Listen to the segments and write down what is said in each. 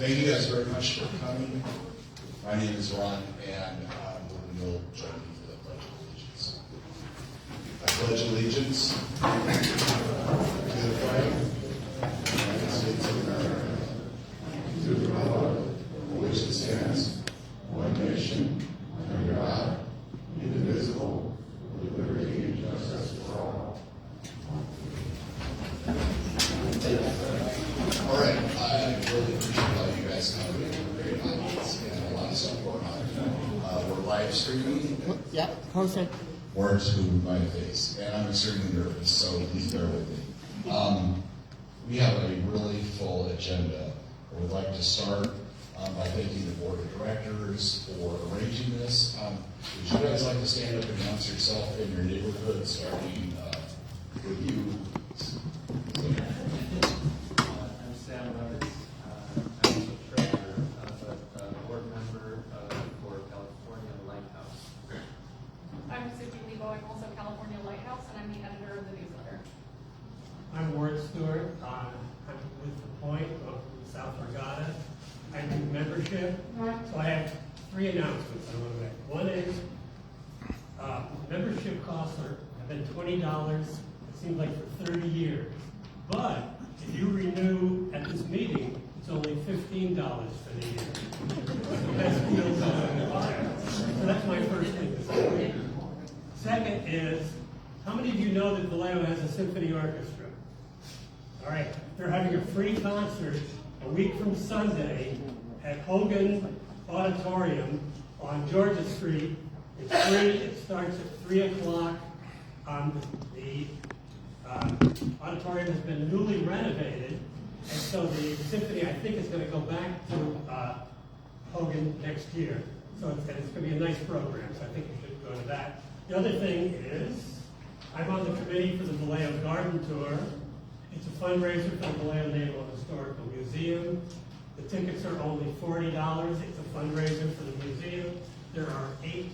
Thank you guys very much for coming. My name is Ron, and you'll join me for the Pledge of Allegiance. I pledge allegiance to the flag of the United States of America, to the republic for which it stands, one nation, under God, indivisible, with liberty and justice for all. All right, I really appreciate all you guys coming. We're very audience and a lot of stuff going on. We're live streaming. Yeah, closer. Words to my face, and I'm extremely nervous, so please bear with me. We have a really full agenda. I would like to start by thanking the board of directors for arranging this. Would you guys like to stand up and announce yourself in your neighborhood, starting with you? I'm Sam Levis. I'm the treasurer, but board member for California Lighthouse. I'm Suki Lebo. I'm also California Lighthouse, and I'm the editor of the newsletter. I'm Ward Stewart. I'm with the Point of South Regatta. I do membership. So I have 3 announcements I want to make. One is membership costs have been $20. It seems like for 30 years. But if you renew at this meeting, it's only $15 for the year. The best deals on the fire. So that's my first thing to say. Second is, how many of you know that Vallejo has a symphony orchestra? All right, they're having a free concert a week from Sunday at Hogan Auditorium on Georgia Street. It's free. It starts at 3 o'clock. The auditorium has been newly renovated, and so the symphony, I think, is going to go back to Hogan next year. So it's going to be a nice program, so I think you should go to that. The other thing is, I'm on the committee for the Vallejo Garden Tour. It's a fundraiser for the Vallejo Naval Historical Museum. The tickets are only $40. It's a fundraiser for the museum. There are 8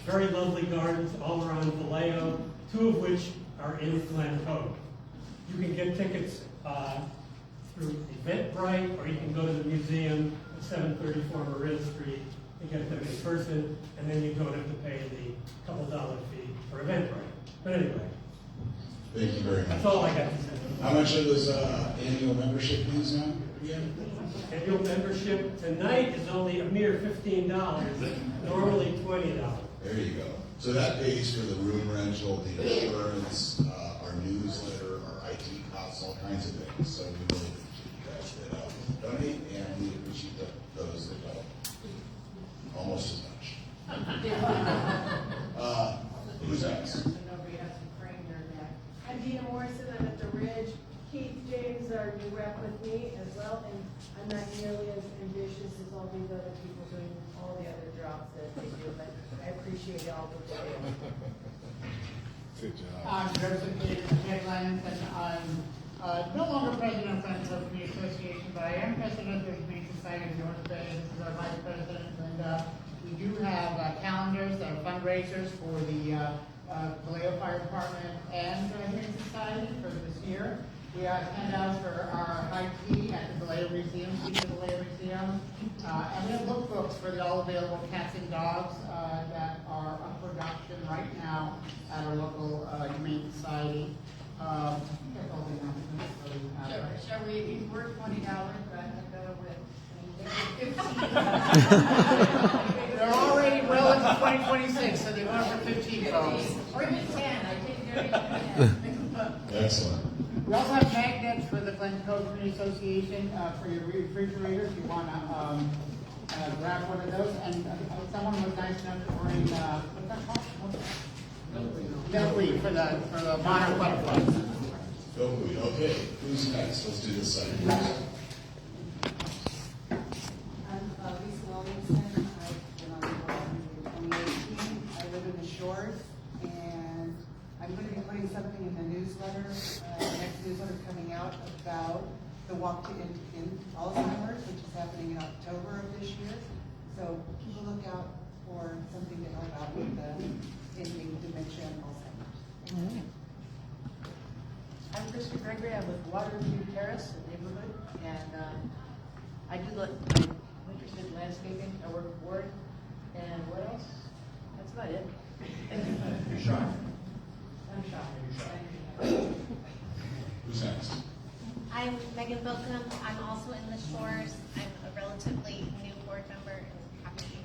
very lovely gardens all around Vallejo, 2 of which are in Glen Cove. You can get tickets through Eventbrite, or you can go to the museum at 734 Marin Street and get them in person, and then you don't have to pay the couple dollar fee for Eventbrite. But anyway, Thank you very much. that's all I got to say. How much are those annual membership fees now? Again? Annual membership tonight is only a mere $15, normally $20. There you go. So that pays for the room rental, the insurance, our newsletter, our IT costs, all kinds of things. So we really appreciate you guys that donate, and we appreciate those that don't. Almost as much. Who's next? Nobody has to frame their neck. I'm Dina Morrison. I'm at the Ridge. Keith James, our new rep, with me as well, and I'm not nearly as ambitious as all these other people doing all the other jobs that they do, but I appreciate all the way. Good job. I'm Joseph Headlands, and I'm no longer president of Friends of the Association, but I am president of the Humane Society of North Bay. This is our vice president, and we do have calendars that are fundraisers for the Vallejo Fire Department and the Humane Society for this year. We have handouts for our high tea at the Vallejo Museum, the Vallejo Museum, and we have lookbooks for the all available cats and dogs that are on production right now at our local Humane Society. That's all the announcements that we have, right? Shall we, he's worth $20, but I'm going to go with They're already well into 2026, so they're going for 15 folks. or even 10. I take every 10. Excellent. We also have magnets for the Glen Cove Community Association for your refrigerator if you want to grab one of those. And someone was nice enough to bring what's that called? Milkweed for the monarch butterflies. Milkweed. Okay. Who's next? Let's do this side. I'm Lisa Williamson. I've been on the board in 2018. I live in the Shores, and I'm going to be putting something in the newsletter, the next newsletter coming out about the Walk to End Alzheimer's, which is happening in October of this year. So keep a lookout for something to help out with the ending dementia and Alzheimer's. I'm Krista Gregory. I'm with Waterview Terrace, a neighborhood, and I do look, I'm interested in landscaping, I work with board, and what else? That's about it. You're shy. I'm shocked. Who's next? I'm Megan Bokum. I'm also in the Shores. I'm a relatively new board member and happy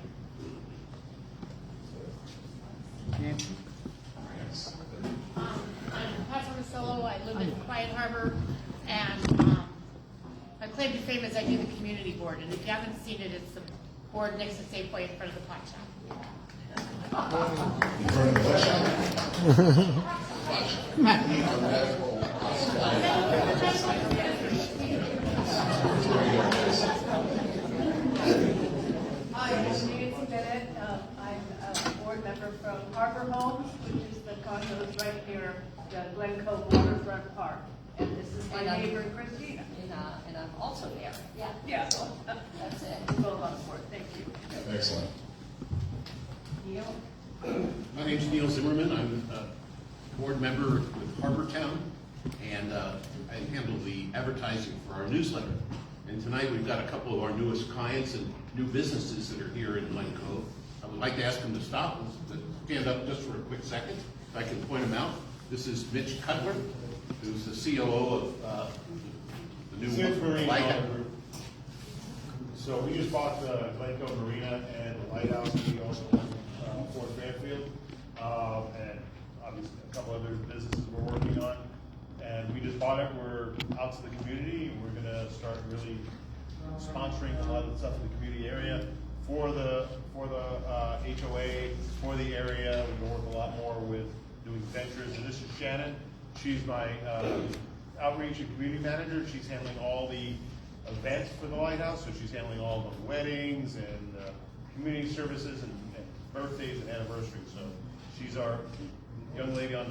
to be here. Yes. I'm Patrick Masello. I live in Quiet Harbor, and my claim to fame is I do the community board. And if you haven't seen it, it's the board next to Safeway in front of the pot shop. In front of the what shop? Watch. Our medical Hi, I'm Nancy Bennett. I'm a board member from Harbor Homes, which is the condos right near the Glen Cove Waterfront Park. And this is my neighbor Christina. And I'm also there. Yeah. Yeah. That's it. We're both on board. Thank you. Excellent. Neil? My name's Neil Zimmerman. I'm a board member with Harbortown, and I handle the advertising for our newsletter. And tonight we've got a couple of our newest clients and new businesses that are here in Glen Cove. I would like to ask them to stop and stand up just for a quick second, if I can point them out. This is Mitch Cutler, who's the COO of the new Six Marine Lighthouse. Group. So we just bought the Glen Cove Marina and the Lighthouse. We also own Fort Fairfield, and obviously a couple other businesses we're working on. And we just bought it. We're out to the community. We're going to start really sponsoring a lot of the stuff in the community area for the HOA, for the area. We're going to work a lot more with doing ventures. And this is Shannon. She's my outreach and community manager. She's handling all the events for the Lighthouse. So she's handling all the weddings and community services and birthdays and anniversaries. So she's our young lady on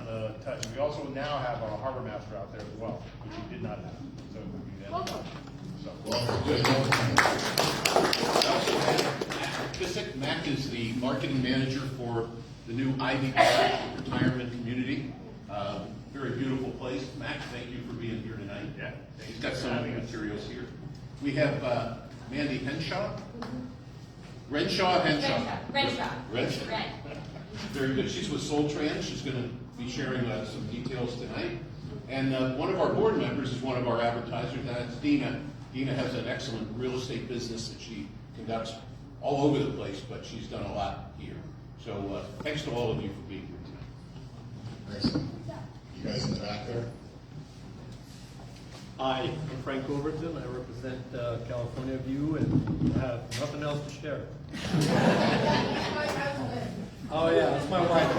the touch. We also now have our harbor master out there as well, which we did not have. So it would be them. Welcome. So, Well, good. I also have Matt Kissick. Matt is the marketing manager for the new Ivy Park retirement community. Very beautiful place. Matt, thank you for being here tonight. Yeah. He's got some of the materials here. We have Mandy Henshaw. Renshaw. Renshaw. Very good. She's with Soul Trans. She's going to be sharing some details tonight. And one of our board members is one of our advertisers, and that's Dina. Dina has an excellent real estate business that she conducts all over the place, but she's done a lot here. So thanks to all of you for being here tonight. Excellent. You guys in the back there? Hi, I'm Frank Overton. I represent California View and have nothing else to share. Oh yeah, that's my wife.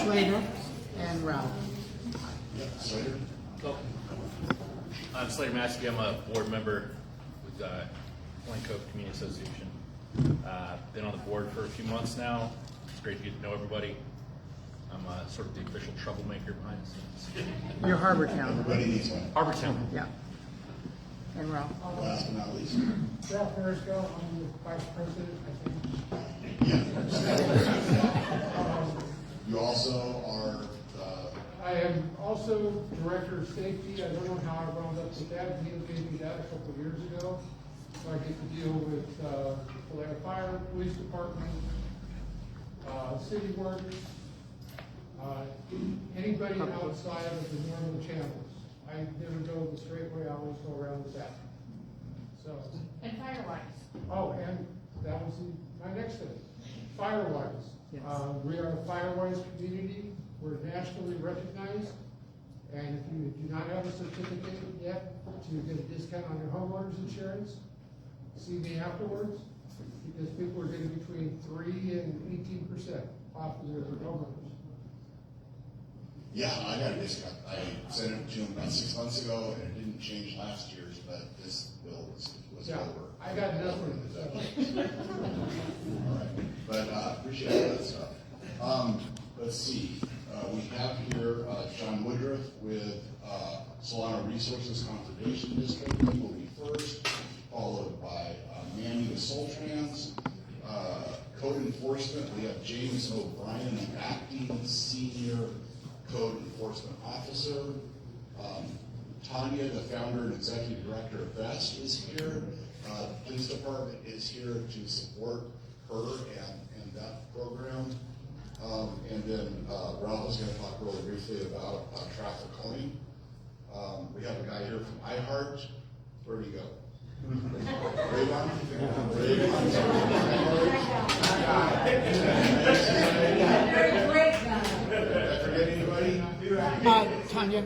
Slater and Ralph. Yeah, Slater? I'm Slater Maskey. I'm a board member with Glen Cove Community Association. Been on the board for a few months now. It's great to get to know everybody. I'm sort of the official troublemaker behind the scenes. Your Harbor Town. Everybody needs one. Harbortown. Yeah. And Ralph. Last but not least. Ralph Perisco, I'm the vice president, I think. Yeah. You also are I am also director of safety. I don't know how I wound up with that. Neil gave me that a couple of years ago. So I get to deal with Polaire Fire, Police Department, city works, anybody outside of the normal channels. I never go the straight way, I always go around the back. So, And Firewise. oh, and that was my next thing, Firewise. We are a Firewise community, we're nationally recognized, and if you do not have a certificate yet to get a discount on your homeowner's insurance, see me afterwards, because people are getting between 3 and 18% off of their homeowners. Yeah, I got a discount. I sent it to him about 6 months ago, and it didn't change last year's, but this bill was Yeah, lower. I got nothing. All right, but appreciate that stuff. Let's see, we have here John Woodruff with Solano Resources Conservation District. He will be first, followed by Manny with Soul Trans. Code enforcement, we have James O'Brien, the acting senior code enforcement officer. Tanya, the founder and executive director of VEST, is here. The police department is here to support her and that program. And then Ralph is going to talk really briefly about traffic calming. We have a guy here from iHeart. Where'd he go? Rayvon? Rayvon. Great guy. Did I forget anybody? Tanya.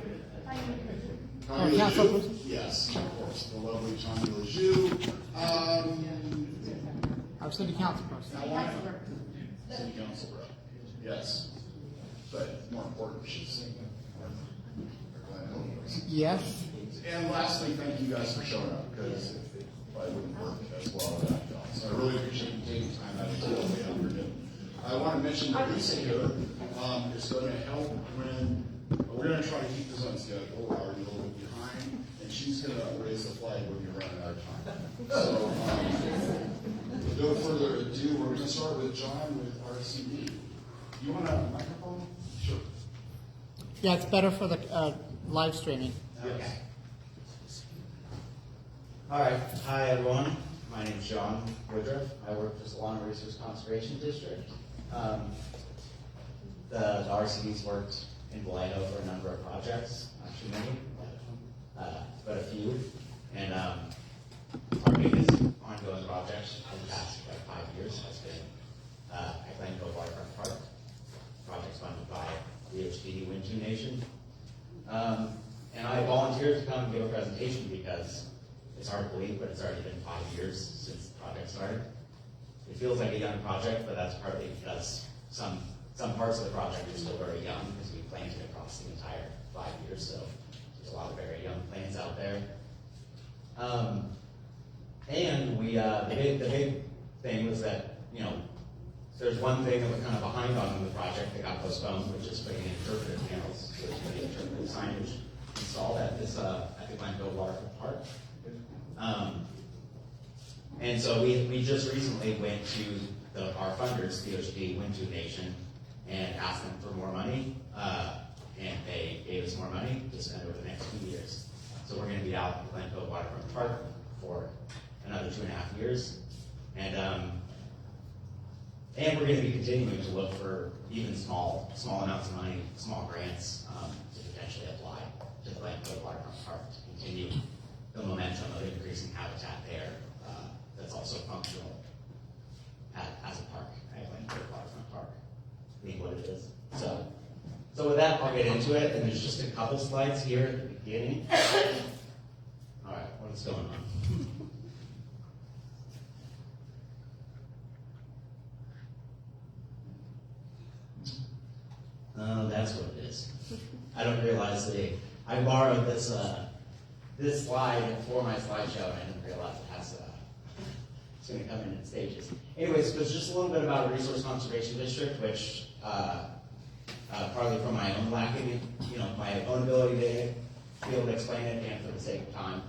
Tanya Council Lejeune? person? Yes, of course, the lovely Tanya Lejeune. Our city council person. City council rep, yes. But more important, she's Yes. And lastly, thank you guys for showing up, because it probably wouldn't work as well without y'all. So I really appreciate you taking time out of your day afternoon. I want to mention that Lisa here is going to help when, we're going to try to keep this on schedule, we're already a little bit behind, and she's going to raise the flag when you're running out of time. So, with no further ado, we're going to start with John with RCD. You want a microphone? Sure. Yeah, it's better for the live streaming. Yes. All right. Hi, everyone. My name is John Woodruff. I work for Solano Resource Conservation District. The RCD's worked in Vallejo for a number of projects, not too many, but a few. And our biggest ongoing project in the past 5 years has been Atlantic Waterfront Park. Project's funded by the HPD Wind 2 Nation. And I volunteered to come and give a presentation because it's hard to believe, but it's already been 5 years since the project started. It feels like a young project, but that's partly because some parts of the project are still very young because we planted across the entire 5 years, so there's a lot of very young plants out there. And we, the big thing was that, you know, there's one thing that we're kind of behind on in the project that got postponed, which is putting in interpretive panels, so there's putting interpretive signage installed at this, at the Glencoe Waterfront Park. And so we just recently went to our funders, the OHD Wind 2 Nation, and asked them for more money, and they gave us more money to spend over the next 2 years. So we're going to be out at the Glencoe Waterfront Park for another 2.5 years, and we're going to be continuing to look for even small amounts of money, small grants to potentially apply to the Glencoe Waterfront Park to continue the momentum of increasing habitat there that's also functional as a park, at Glencoe Waterfront Park, being what it is. So with that, I'll get into it, and there's just a couple slides here at the beginning. All right, what is going on? That's what it is. I don't realize that I borrowed this this slide for my slideshow, and I didn't realize it has it's going to come in stages. Anyways, there's just a little bit about a resource conservation district, which partly from my own lacking, my own ability to be able to explain it, and for the sake of time.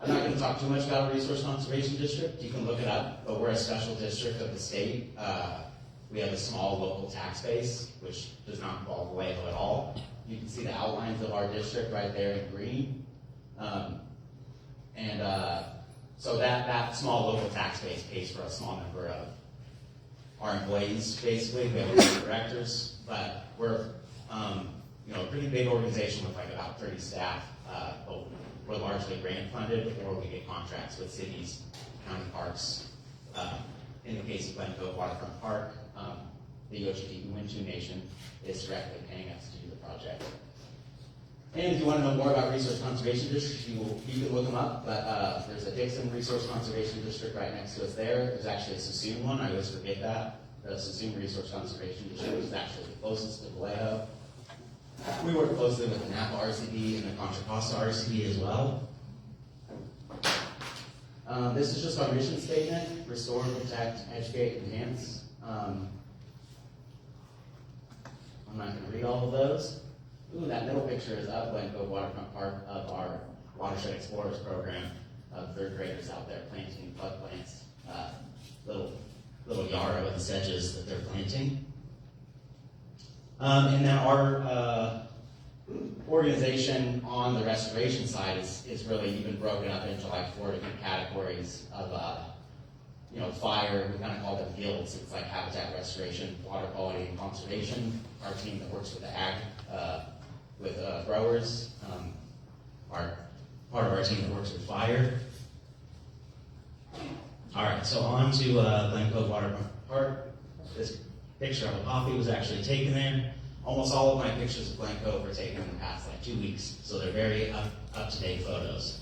I'm not going to talk too much about a resource conservation district. You can look it up, but we're a special district of the state. We have a small local tax base, which does not involve Vallejo at all. You can see the outlines of our district right there in green. So that small local tax base pays for a small number of our employees, basically. We have a directors, but we're a pretty big organization with like about 30 staff. But we're largely grant funded, or we get contracts with cities, county parks. In the case of Glencoe Waterfront Park, the OHD Wind 2 Nation is directly paying us to do the project. And if you want to know more about resource conservation districts, you can look them up. But there's a Dixon Resource Conservation District right next to us there. There's actually a Sassoon one. I always forget that. The Sassoon Resource Conservation District is actually the closest to Vallejo. We work closely with the Napa RCD and the Contra Costa RCD as well. This is just our mission statement: restore, protect, educate, enhance. I'm not going to read all of those. Ooh, that middle picture is of Glencoe Waterfront Park, of our Watershed Explorers program of third graders out there planting bud plants, little yarrow and sedges that they're planting. And then our organization on the restoration side is really even broken up into like 4 different categories of, fire. We kind of call them guilds. It's like habitat restoration, water quality, and conservation. Our team that works with the growers, part of our team that works with fire. All right, so on to Glen Cove Waterfront Park. This picture of a poppy was actually taken there. Almost all of my pictures of Glen Cove were taken in the past 2 weeks, so they're very up-to-date photos.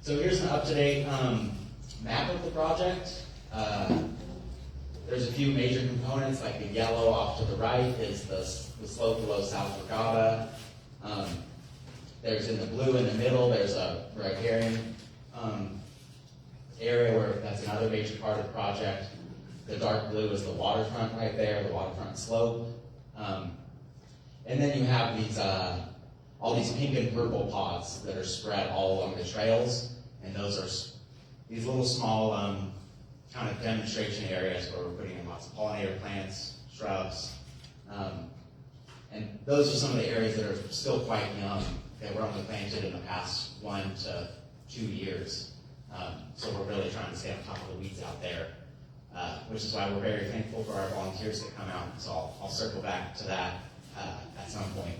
So here's an up-to-date map of the project. There's a few major components, like the yellow off to the right is the slope below South Regatta. There's in the blue in the middle, there's a riparian area where that's another major part of the project. The dark blue is the waterfront right there, the waterfront slope. And then you have these all these pink and purple pods that are spread all along the trails, and those are these little small kind of demonstration areas where we're putting in lots of pollinator plants, shrubs, and those are some of the areas that are still quite young, that were only planted in the past 1 to 2 years. So we're really trying to stay on top of the weeds out there, which is why we're very thankful for our volunteers that come out. So I'll circle back to that at some point.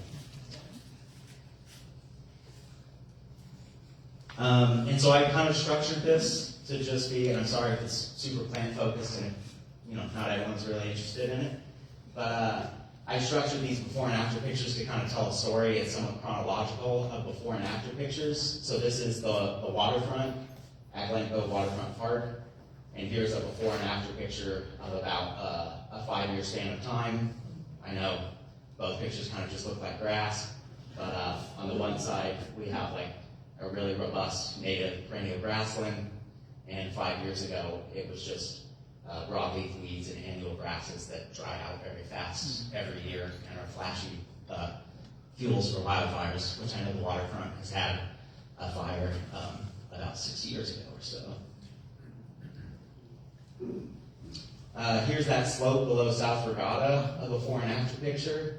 And so I kind of structured this to just be, and I'm sorry if it's super plant focused and not everyone's really interested in it, but I structured these before and after pictures to kind of tell a story. It's somewhat chronological of before and after pictures. So this is the waterfront at Glen Cove Waterfront Park, and here's a before and after picture of about a 5-year span of time. I know both pictures kind of just look like grass, but on the one side we have like a really robust native perennial grassland, and 5 years ago it was just broadleaf weeds and annual grasses that dry out very fast every year and are flashy fuels for wildfires, which I know the waterfront has had a fire about 6 years ago or so. Here's that slope below South Regatta, a before and after picture.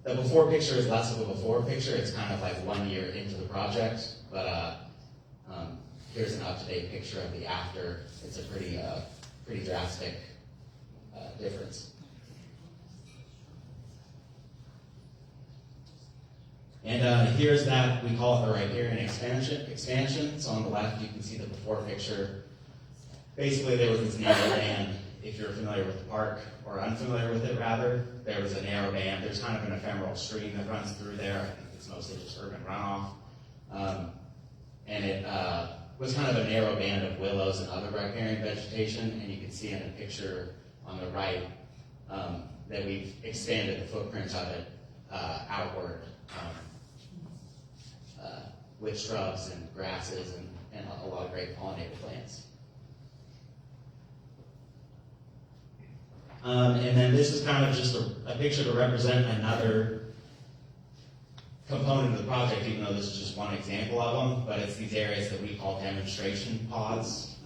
The before picture is less of a before picture. It's kind of like 1 year into the project, but here's an up-to-date picture of the after. It's a pretty drastic difference. And here's that, we call it the riparian expansion. So on the left, you can see the before picture. Basically, there was this narrow band. If you're familiar with the park, or unfamiliar with it rather, there was a narrow band. There's kind of an ephemeral stream that runs through there. I think it's mostly just urban runoff. And it was kind of a narrow band of willows and other riparian vegetation. And you can see in the picture on the right that we've expanded the footprint of it outward with shrubs and grasses and a lot of great pollinator plants. And then this is kind of just a picture to represent another component of the project, even though this is just one example of them, but it's these areas that we call demonstration pods,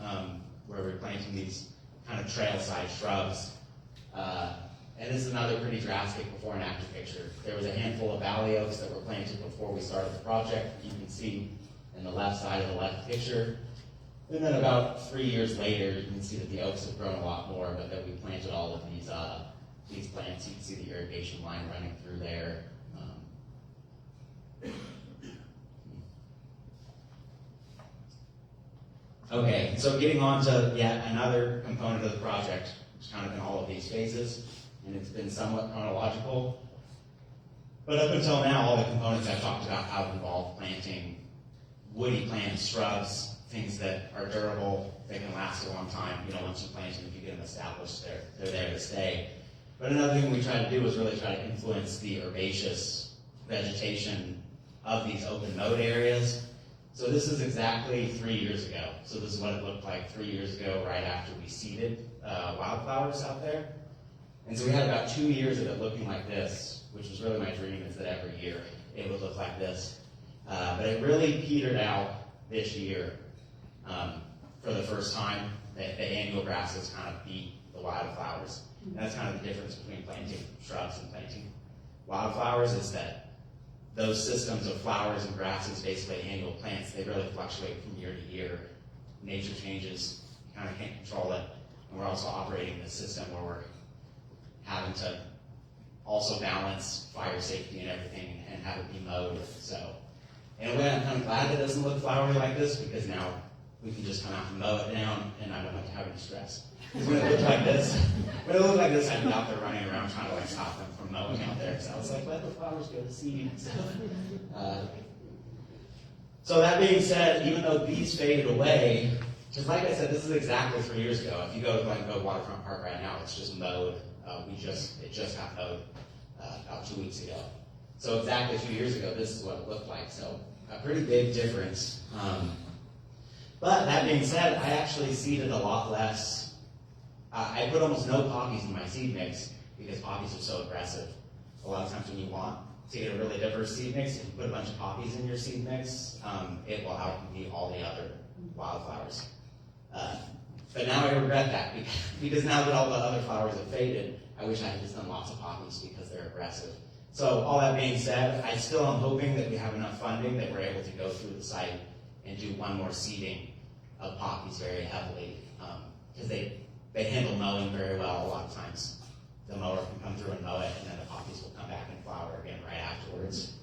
where we're planting these kind of trail-side shrubs. And this is another pretty drastic before and after picture. There was a handful of valley oaks that were planted before we started the project. You can see in the left side of the left picture. And then about 3 years later, you can see that the oaks have grown a lot more, but that we planted all of these plants. You can see the irrigation line running through there. Okay, so getting on to yet another component of the project, which is kind of in all of these phases, and it's been somewhat chronological. But up until now, all the components I've talked about have involved planting woody plants, shrubs, things that are durable, they can last a long time. Once you plant them, if you get them established, they're there to stay. But another thing we try to do is really try to influence the herbaceous vegetation of these open mode areas. So this is exactly 3 years ago. So this is what it looked like 3 years ago, right after we seeded wildflowers out there. And so we had about 2 years of it looking like this, which was really my dream, is that every year it would look like this. But it really petered out this year for the first time. The annual grasses kind of beat the wildflowers. And that's kind of the difference between planting shrubs and planting wildflowers, is that those systems of flowers and grasses, basically annual plants, they really fluctuate from year to year. Nature changes, you kind of can't control it. And we're also operating in a system where we're having to also balance fire safety and everything and have it be mowed. So in a way, I'm kind of glad that it doesn't look flowery like this, because now we can just come out and mow it down and I don't have to have any stress. Because when it looked like this, I'd be out there running around trying to like stop them from mowing out there. So I was like, let the flowers go to seed and stuff. So that being said, even though these faded away, because like I said, this is exactly 3 years ago. If you go to Glencoe Waterfront Park right now, it's just mowed. It just got mowed about 2 weeks ago. So exactly 2 years ago, this is what it looked like. So a pretty big difference. But that being said, I actually seeded a lot less. I put almost no poppies in my seed mix because poppies are so aggressive. A lot of times when you want to get a really diverse seed mix, if you put a bunch of poppies in your seed mix, it will outcompete all the other wildflowers. But now I regret that because now that all the other flowers have faded, I wish I had just done lots of poppies because they're aggressive. So all that being said, I still am hoping that we have enough funding that we're able to go through the site and do one more seeding of poppies very heavily, because they handle mowing very well a lot of times. The mower can come through and mow it, and then the poppies will come back and flower again right afterwards.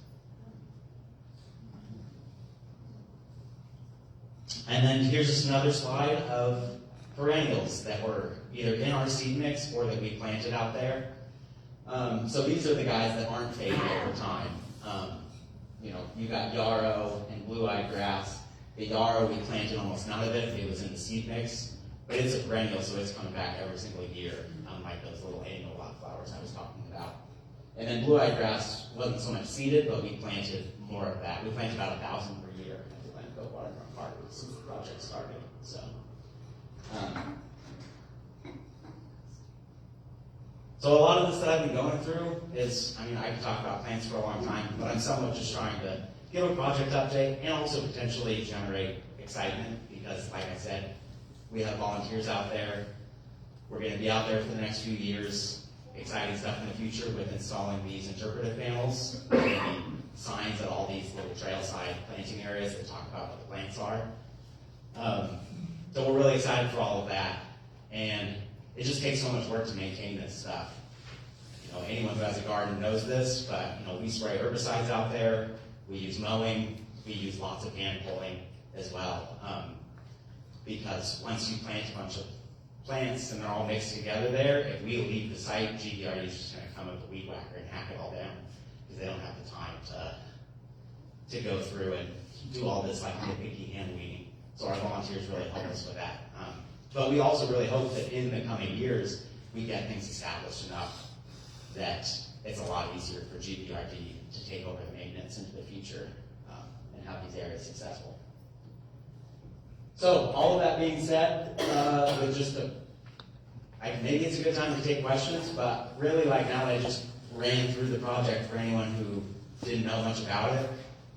And then here's just another slide of perennials that were either in our seed mix or that we planted out there. So these are the guys that aren't fading over time. You got yarrow and blue-eyed grass. The yarrow, we planted almost none of it. It was in the seed mix. But it's a perennial, so it's coming back every single year, unlike those little annual wildflowers I was talking about. And then blue-eyed grass wasn't so much seeded, but we planted more of that. We planted about 1,000 per year at the Glencoe Waterfront Park since the project started. So a lot of this that I've been going through is, I could talk about plants for a long time, but I'm somewhat just trying to give a project update and also potentially generate excitement because, like I said, we have volunteers out there. We're going to be out there for the next few years. Exciting stuff in the future with installing these interpretive panels, signs at all these little trailside planting areas that talk about what the plants are. So we're really excited for all of that. And it just takes so much work to maintain this stuff. Anyone who has a garden knows this, but we spray herbicides out there. We use mowing. We use lots of hand pulling as well. Because once you plant a bunch of plants and they're all mixed together there, if we leave the site, GDRE is just going to come with a weed whacker and hack it all down because they don't have the time to go through and do all this like nitpicky hand weeding. So our volunteers really help us with that. But we also really hope that in the coming years, we get things established enough that it's a lot easier for GDRD to take over the maintenance into the future and have these areas successful. So all of that being said, maybe it's a good time to take questions, but really now that I just ran through the project for anyone who didn't know much about it,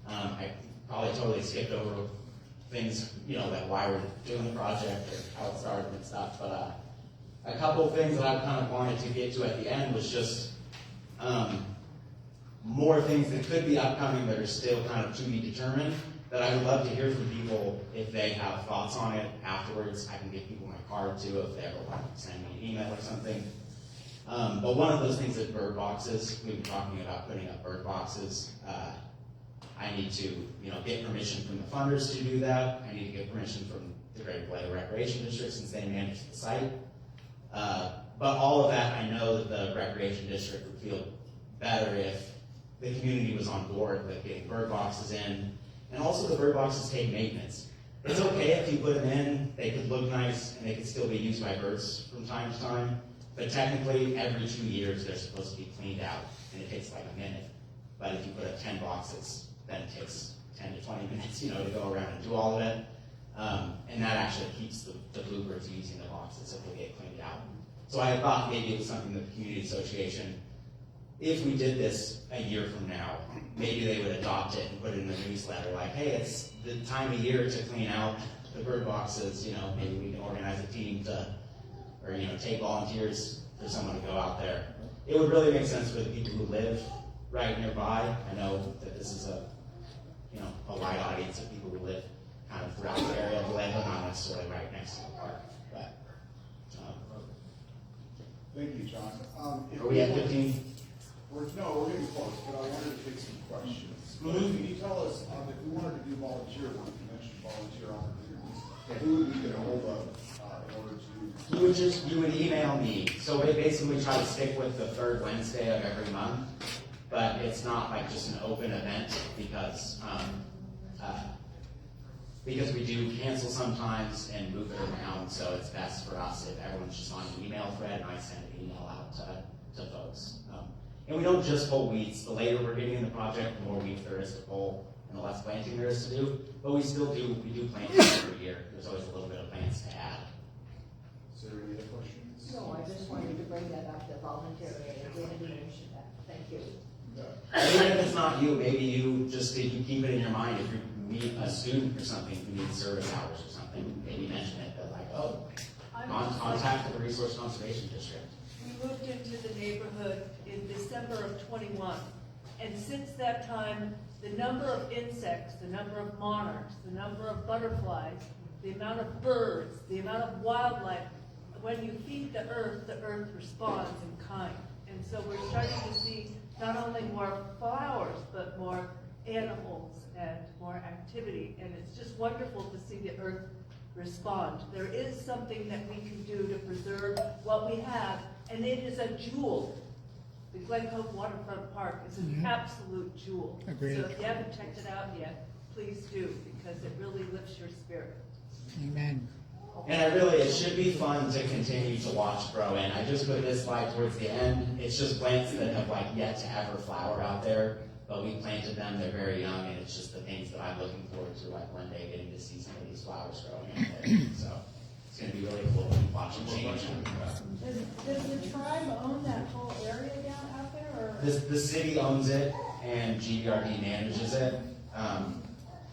I probably totally skipped over things, like why we're doing the project or how it started and stuff. But a couple of things that I kind of wanted to get to at the end was just more things that could be upcoming that are still kind of to be determined. That I would love to hear from people if they have thoughts on it afterwards. I can give people my card too if they ever want to send me an email or something. But one of those things is bird boxes. We've been talking about putting up bird boxes. I need to, get permission from the funders to do that. I need to get permission from the Great Platte Recreation District since they manage the site. But all of that, I know that the Recreation District would feel better if the community was on board with getting bird boxes in. And also the bird boxes take maintenance. It's okay if you put them in, they could look nice, and they could still be used by birds from time to time. But technically, every 2 years, they're supposed to be cleaned out, and it takes like a minute. But if you put up 10 boxes, then it takes 10 to 20 minutes, to go around and do all of it. And that actually keeps the bluebirds using the boxes if they get cleaned out. So I thought maybe it was something that the community association, if we did this a year from now, maybe they would adopt it and put it in the newsletter, like, hey, it's the time of year to clean out the bird boxes, maybe we can organize a team take volunteers for someone to go out there. It would really make sense for the people who live right nearby. I know that this is a wide audience of people who live kind of throughout the area of Vallejo, not necessarily right next to the park. But, Thank you, John. are we at 15? We're getting close, but I wanted to take some questions. Can you tell us, if we wanted to do volunteer work, you mentioned volunteer opportunities, who would we get a hold of in order to? You would email me. So we basically try to stick with the third Wednesday of every month, but it's not like just an open event because we do cancel sometimes and move it around. So it's best for us if everyone's just on an email thread and I send an email out to folks. And we don't just pull weeds. The later we're getting in the project, the more weeds there is to pull and the less planting there is to do. But we do planting every year. There's always a little bit of plants to add. Is there any other questions? No, I just wanted to bring that up, the voluntary mention that. Thank you. Even if it's not you, maybe you keep it in your mind. If you meet a student or something who needs service hours or something, maybe mention it. But contact the Resource Conservation District. We moved into the neighborhood in December of 21, and since that time, the number of insects, the number of monarchs, the number of butterflies, the amount of birds, the amount of wildlife, when you feed the earth responds in kind. And so we're starting to see not only more flowers, but more animals and more activity, and it's just wonderful to see the earth respond. There is something that we can do to preserve what we have, and it is a jewel. The Glen Cove Waterfront Park is an absolute jewel. Agreed. So if you haven't checked it out yet, please do, because it really lifts your spirit. Amen. And it should be fun to continue to watch grow in. I just put this slide towards the end. It's just plants that have yet to ever flower out there, but we planted them, they're very young, and it's just the things that I'm looking forward to, like one day getting to see some of these flowers growing out there. So it's going to be really cool to watch them change. Does the tribe own that whole area down out there, or? The city owns it, and GBRD manages it,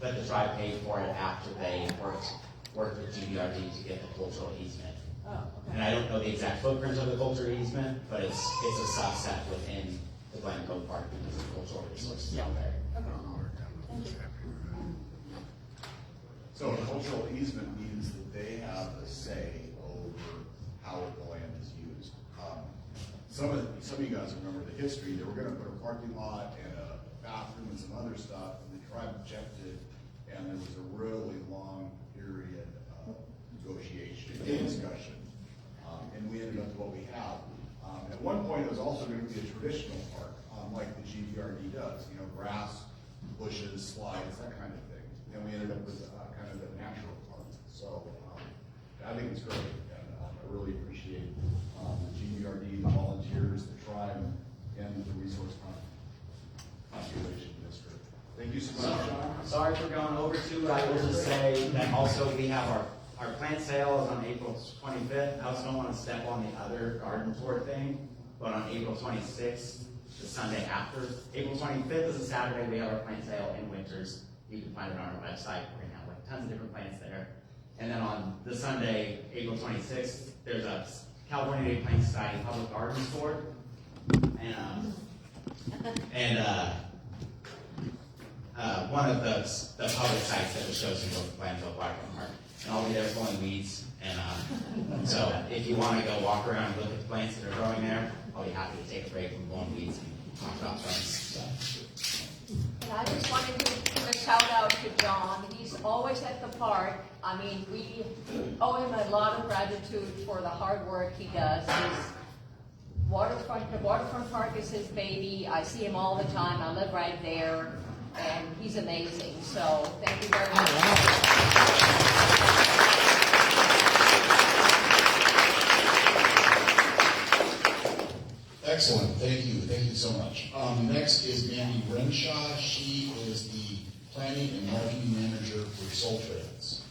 but the tribe paid for it after they worked with GBRD to get the cultural easement. Oh, okay. And I don't know the exact footprint of the cultural easement, but it's a subset within the Glen Cove Park because of cultural resources out there. So a cultural easement means that they have a say over how the land is used. Some of you guys remember the history. They were going to put a parking lot and a bathroom and some other stuff, and the tribe objected, and there was a really long period of negotiation and discussion, and we ended up with what we have. At one point, it was also going to be a traditional park, like the GBRD does, grass, bushes, slides, that kind of thing. And we ended up with kind of a natural park. So I think it's great, and I really appreciate the GBRD, the volunteers, the tribe, and the Resource Conservation District. Thank you so much, John. Sorry for going over too. I will just say that also we have our plant sale is on April 25th. I also don't want to step on the other garden tour thing, but on April 26th, the Sunday after, April 25th is a Saturday, we have our plant sale in Winters. You can find it on our website. We're going to have tons of different plants there. And then on the Sunday, April 26th, there's a California Day Plant Society Public Garden Tour. One of the public sites that was chosen was the Glen Cove Waterfront Park. And I'll be there pulling weeds. And so if you want to go walk around and look at the plants that are growing there, I'll be happy to take a break from pulling weeds and talk about plants. So. And I just wanted to give a shout out to John. He's always at the park. I mean, we owe him a lot of gratitude for the hard work he does. The waterfront park is his baby. I see him all the time. I live right there, and he's amazing. So thank you very much. Excellent, thank you so much. Next is Mandy Renshaw. She is the Planning and Marketing Manager for Soul Trans.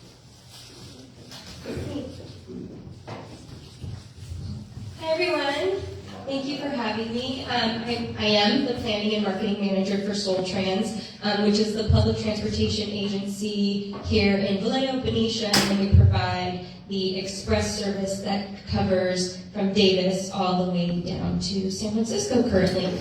Hi everyone, thank you for having me. I am the Planning and Marketing Manager for Soul Trans, which is the public transportation agency here in Vallejo, Benicia, and we provide the express service that covers from Davis all the way down to San Francisco currently.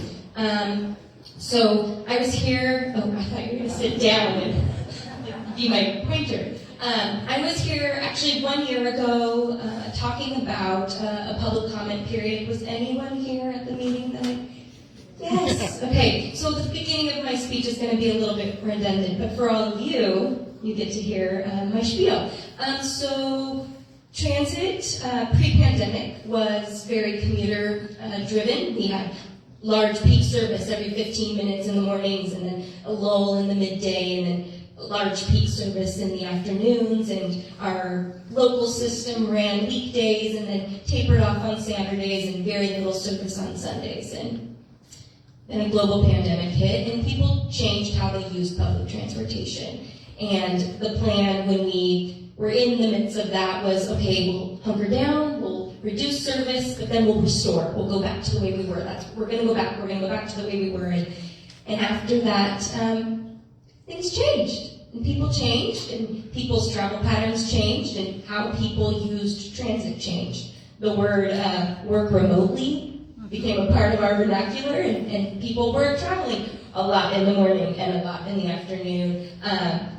So I was here, oh, I thought you were going to sit down and be my pointer. I was here actually 1 year ago talking about a public comment period. Was anyone here at the meeting then? Yes. Okay, so the beginning of my speech is going to be a little bit redundant, but for all of you, you get to hear my spiel. So transit pre-pandemic was very commuter driven. We had large peak service every 15 minutes in the mornings, and then a lull in the midday, and then large peak service in the afternoons, and our local system ran weekdays and then tapered off on Saturdays and very little service on Sundays. And then a global pandemic hit, and people changed how they used public transportation. And the plan when we were in the midst of that was, okay, we'll hunker down, we'll reduce service, but then we'll restore. We'll go back to the way we were. We're going to go back to the way we were. And after that, things changed. And people changed, and people's travel patterns changed, and how people used transit changed. The word work remotely became a part of our vernacular, and people were traveling a lot in the morning and a lot in the afternoon.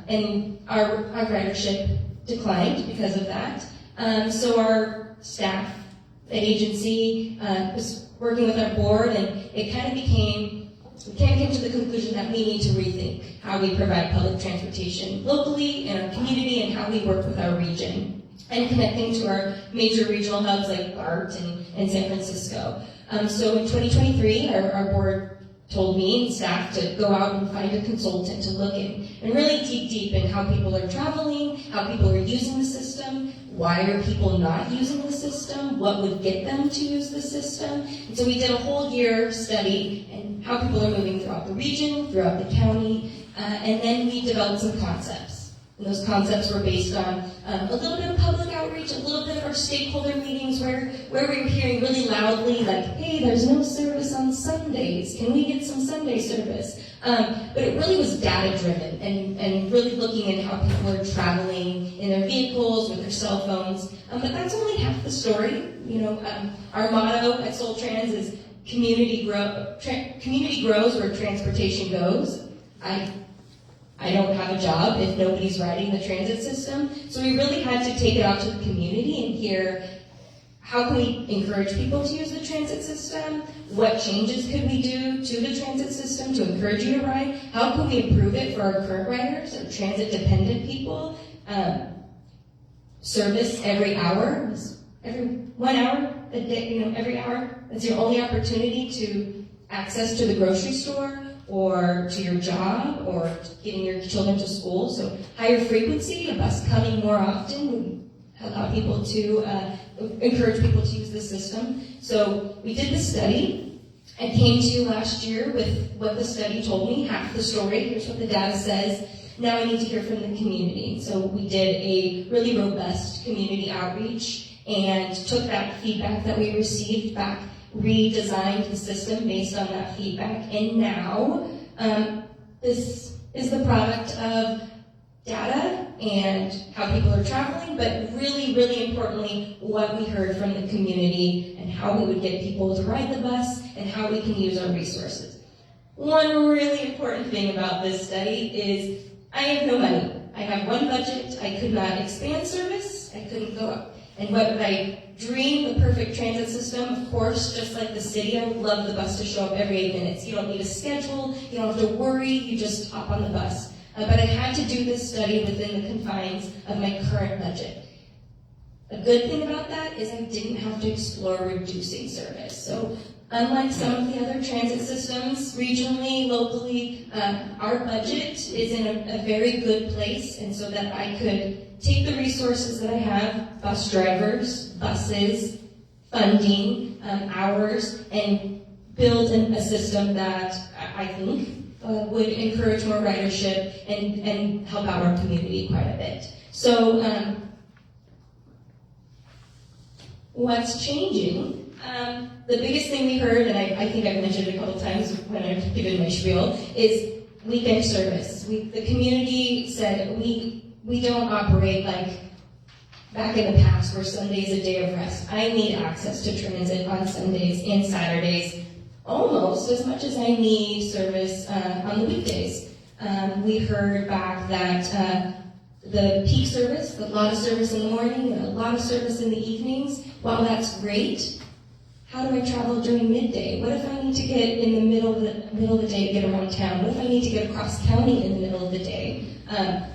And our ridership declined because of that. So our staff at agency was working with our board, and it kind of we came to the conclusion that we need to rethink how we provide public transportation locally in our community and how we work with our region and connecting to our major regional hubs like BART and San Francisco. So in 2023, our board told me and staff to go out and find a consultant to look in and really dig deep in how people are traveling, how people are using the system, why are people not using the system, what would get them to use the system. And so we did a whole year study and how people are moving throughout the region, throughout the county, and then we developed some concepts. And those concepts were based on a little bit of public outreach, a little bit of our stakeholder meetings where we were hearing really loudly, like, hey, there's no service on Sundays. Can we get some Sunday service? But it really was data-driven and really looking at how people are traveling in their vehicles, with their cell phones. But that's only half the story. Our motto at Soul Trans is community grows where transportation goes. I don't have a job if nobody's riding the transit system. So we really had to take it out to the community and hear how can we encourage people to use the transit system? What changes could we do to the transit system to encourage you to ride? How can we improve it for our current riders, our transit-dependent people? Service every hour, every 1 hour a day, every hour. That's your only opportunity to access to the grocery store or to your job or getting your children to school. So higher frequency, a bus coming more often would allow people to encourage people to use the system. So we did the study. I came to you last year with what the study told me, half the story. Here's what the data says. Now I need to hear from the community. So we did a really robust community outreach and took that feedback that we received back, redesigned the system based on that feedback, and now this is the product of data and how people are traveling, but really, really importantly, what we heard from the community and how we would get people to ride the bus and how we can use our resources. One really important thing about this study is I have no money. I have one budget. I could not expand service. I couldn't go up. And what would I dream the perfect transit system? Of course, just like the city, I would love the bus to show up every 8 minutes. You don't need a schedule. You don't have to worry. You just hop on the bus. But I had to do this study within the confines of my current budget. A good thing about that is I didn't have to explore reducing service. So unlike some of the other transit systems, regionally, locally, our budget is in a very good place, and so that I could take the resources that I have, bus drivers, buses, funding, hours, and build a system that I think would encourage more ridership and help out our community quite a bit. So what's changing? The biggest thing we heard, and I think I've mentioned it a couple times when I've given my spiel, is weekend service. The community said we don't operate like back in the past where Sunday's a day of rest. I need access to transit on Sundays and Saturdays almost as much as I need service on the weekdays. We heard back that the peak service, a lot of service in the morning, and a lot of service in the evenings, while that's great, how do I travel during midday? What if I need to get in the middle of the day to get around town? What if I need to get across county in the middle of the day?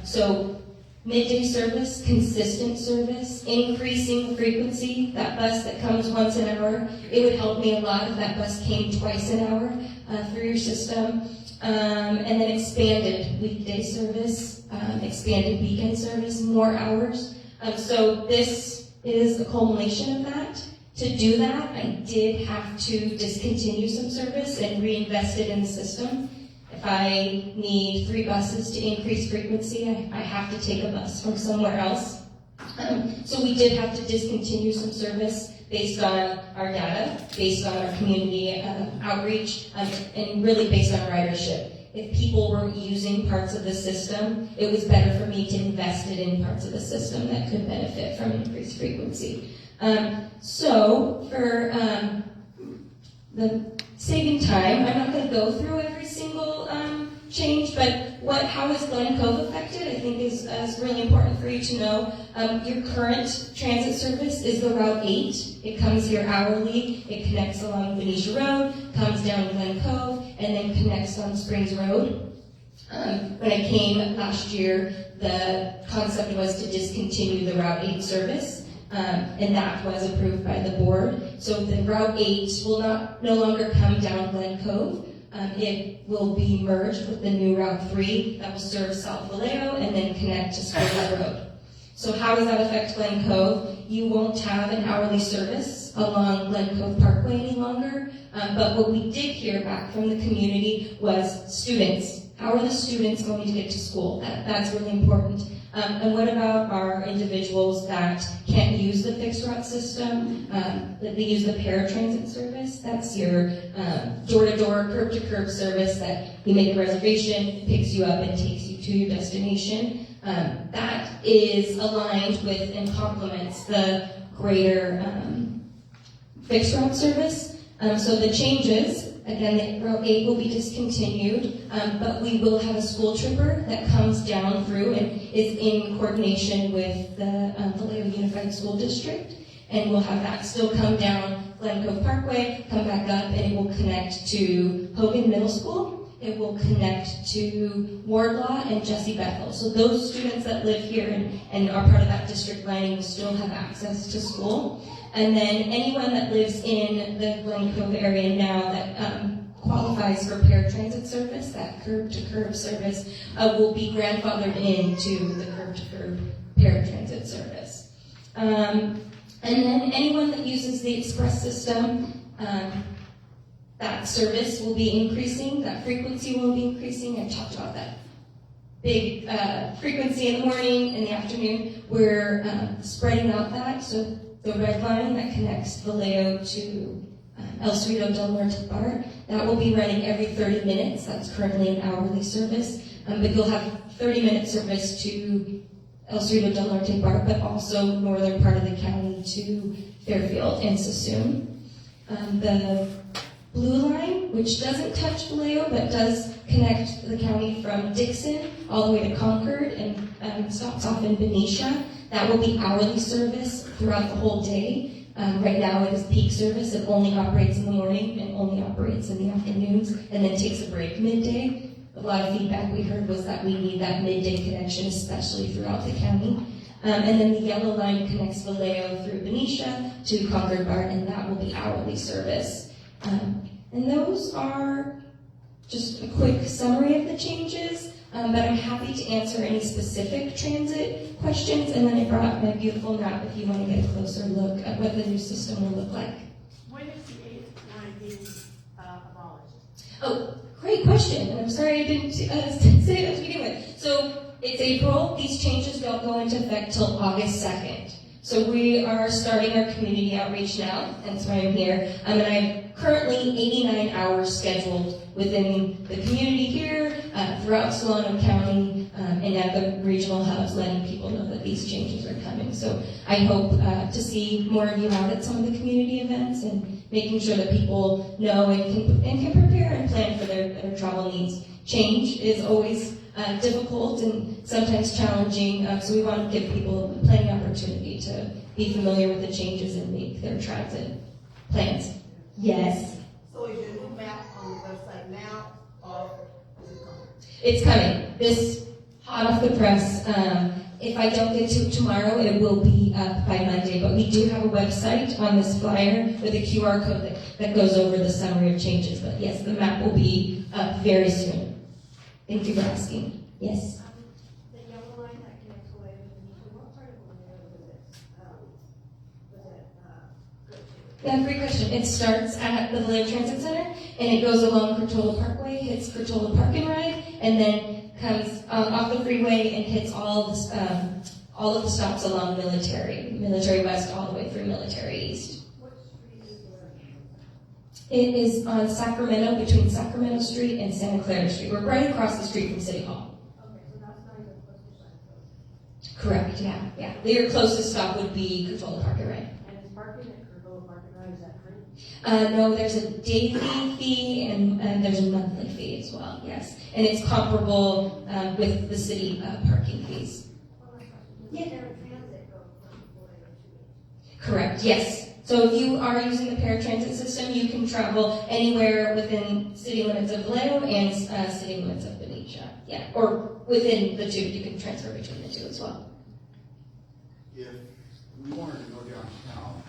So midday service, consistent service, increasing the frequency, that bus that comes once an hour, it would help me a lot if that bus came twice an hour through your system. And then expanded weekday service, expanded weekend service, more hours. So this is the culmination of that. To do that, I did have to discontinue some service and reinvest it in the system. If I need 3 buses to increase frequency, I have to take a bus from somewhere else. So we did have to discontinue some service based on our data, based on our community outreach, and really based on ridership. If people weren't using parts of the system, it was better for me to invest it in parts of the system that could benefit from increased frequency. So for the saving time, I'm not going to go through every single change, but how is Glen Cove affected, I think is really important for you to know. Your current transit service is the Route 8. It comes here hourly. It connects along Venetia Road, comes down Glen Cove, and then connects on Springs Road. When I came last year, the concept was to discontinue the Route 8 service. And that was approved by the board. So the Route 8 will no longer come down Glen Cove. It will be merged with the new Route 3 that will serve South Vallejo and then connect to Springs Road. So how does that affect Glen Cove? You won't have an hourly service along Glen Cove Parkway any longer. But what we did hear back from the community was students. How are the students going to get to school? That's really important. And what about our individuals that can't use the fixed route system, that they use the paratransit service? That's your door-to-door, curb-to-curb service that you make a reservation, it picks you up and takes you to your destination. That is aligned with and complements the greater fixed route service. So the changes, again, Route 8 will be discontinued, but we will have a school tripper that comes down through and is in coordination with the Vallejo Unified School District. And we'll have that still come down Glen Cove Parkway, come back up, and it will connect to Hogan Middle School. It will connect to Wardlaw and Jesse Bethel. So those students that live here and are part of that district lining will still have access to school. And then anyone that lives in the Glen Cove area now that qualifies for paratransit service, that curb-to-curb service, will be grandfathered into the curb-to-curb paratransit service. And then anyone that uses the express system, that service will be increasing, that frequency will be increasing. I talked about that big frequency in the morning, in the afternoon. We're spreading out that, so the red line that connects Vallejo to El Cerrito del Norte BART, that will be running every 30 minutes. That's currently an hourly service, but you'll have 30-minute service to El Cerrito del Norte BART, but also northern part of the county to Fairfield and Sassoon. The blue line, which doesn't touch Vallejo, but does connect the county from Dixon all the way to Concord and stops off in Benicia. That will be hourly service throughout the whole day. Right now it is peak service. It only operates in the morning and only operates in the afternoons and then takes a break midday. A lot of feedback we heard was that we need that midday connection, especially throughout the county. And then the yellow line connects Vallejo through Benicia to Concord BART, and that will be hourly service. And those are just a quick summary of the changes. But I'm happy to answer any specific transit questions, and then I brought my beautiful map if you want to get a closer look at what the new system will look like. When is the 8th line being abolished? Oh, great question, and I'm sorry I didn't say that to begin with. So it's April. These changes don't go into effect till August 2nd. So we are starting our community outreach now, that's why I'm here. And I have currently 89 hours scheduled within the community here, throughout Solano County, and at the regional hubs, letting people know that these changes are coming. So I hope to see more of you out at some of the community events and making sure that people know and can prepare and plan for their travel needs. Change is always difficult and sometimes challenging, so we want to give people plenty of opportunity to be familiar with the changes and make their transit plans. Yes? So is your new map on the website now, or is it coming? It's coming. This hot off the press. If I don't get to it tomorrow, it will be up by Monday. But we do have a website on this flyer with a QR code that goes over the summary of changes. But yes, the map will be up very soon. Thank you for asking. Yes? The yellow line that connects Vallejo to Benito, what part of Vallejo was it? Yeah, great question. It starts at the Vallejo Transit Center, and it goes along Curtola Parkway, hits Curtola Park and Ride, and then comes off the freeway and hits all of the stops along Military West, all the way through Military East. What street is it? It is on Sacramento, between Sacramento Street and Santa Clara Street. We're right across the street from City Hall. Okay, so that's not even close to Science. Correct, yeah. Your closest stop would be Curtola Park and Ride. And is parking at Curtola Park and Ride, is that free? No, there's a daily fee and there's a monthly fee as well, yes. And it's comparable with the city parking fees. One last question. Does the paratransit go from Vallejo to it? Correct, yes. So if you are using the paratransit system, you can travel anywhere within city limits of Vallejo and city limits of Benicia. Yeah, or within the two, you can transfer between the two as well. If we wanted to go downtown,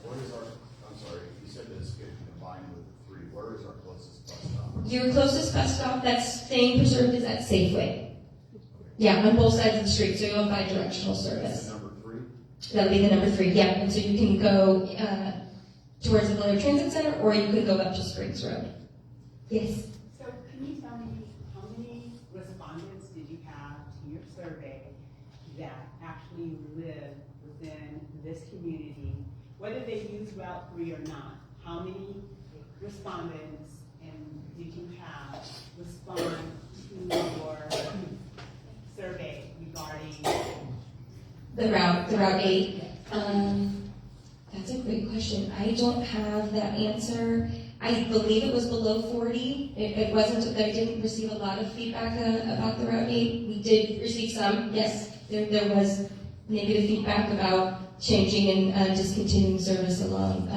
what is our, I'm sorry, you said that it's getting combined with the three, where is our closest bus stop? Your closest bus stop that's staying preserved is at Safeway. Yeah, on both sides of the street, so you'll have bi-directional service. That's number 3? That'll be the number 3, yeah. And so you can go towards the Vallejo Transit Center, or you could go up to Springs Road. Yes? So can you tell me how many respondents did you have to your survey that actually live within this community, whether they use Route 3 or not? How many respondents and did you have respond to your survey regarding The Route 8. That's a great question. I don't have that answer. I believe it was below 40. It wasn't that I didn't receive a lot of feedback about the Route 8. We did receive some, yes. There was negative feedback about changing and discontinuing service along.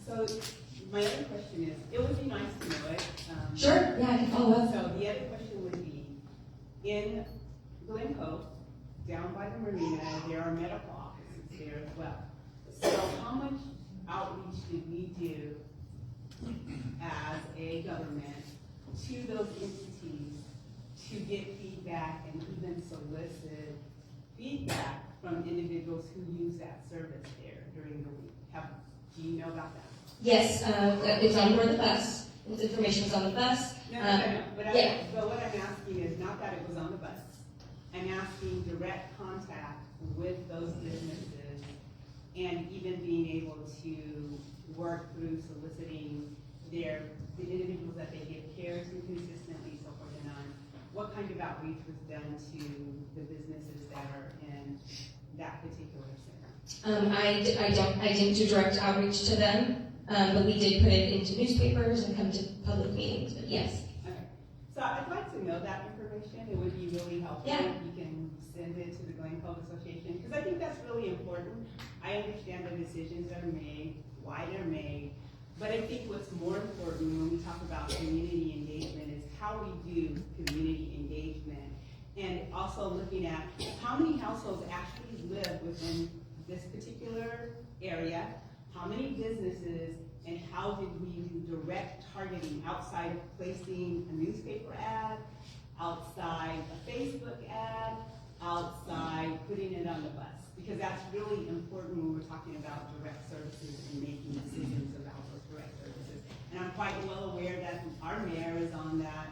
So my other question is, it would be nice to know it. Sure, yeah, I can follow up. So the other question would be, in Glen Cove, down by the marina, there are medical offices there as well. So how much outreach did we do as a government to those entities to get feedback and even solicit feedback from individuals who use that service there during the week? Do you know about that? Yes, it's on board the bus. This information is on the bus. No. But what I'm asking is not that it was on the bus. I'm asking direct contact with those businesses and even being able to work through soliciting the individuals that they give care to consistently, so forth and on. What kind of outreach was done to the businesses that are in that particular center? I didn't do direct outreach to them, but we did put it into newspapers and come to public meetings, but yes. Okay. So I'd like to know that information. It would be really helpful Yeah. if you can send it to the Glen Cove Association, because I think that's really important. I understand the decisions that are made, why they're made, but I think what's more important when we talk about community engagement is how we do community engagement, and also looking at how many households actually live within this particular area, how many businesses, and how did we do direct targeting outside of placing a newspaper ad, outside a Facebook ad, outside putting it on the bus. Because that's really important when we're talking about direct services and making decisions about those direct services. And I'm quite well aware that our mayor is on that,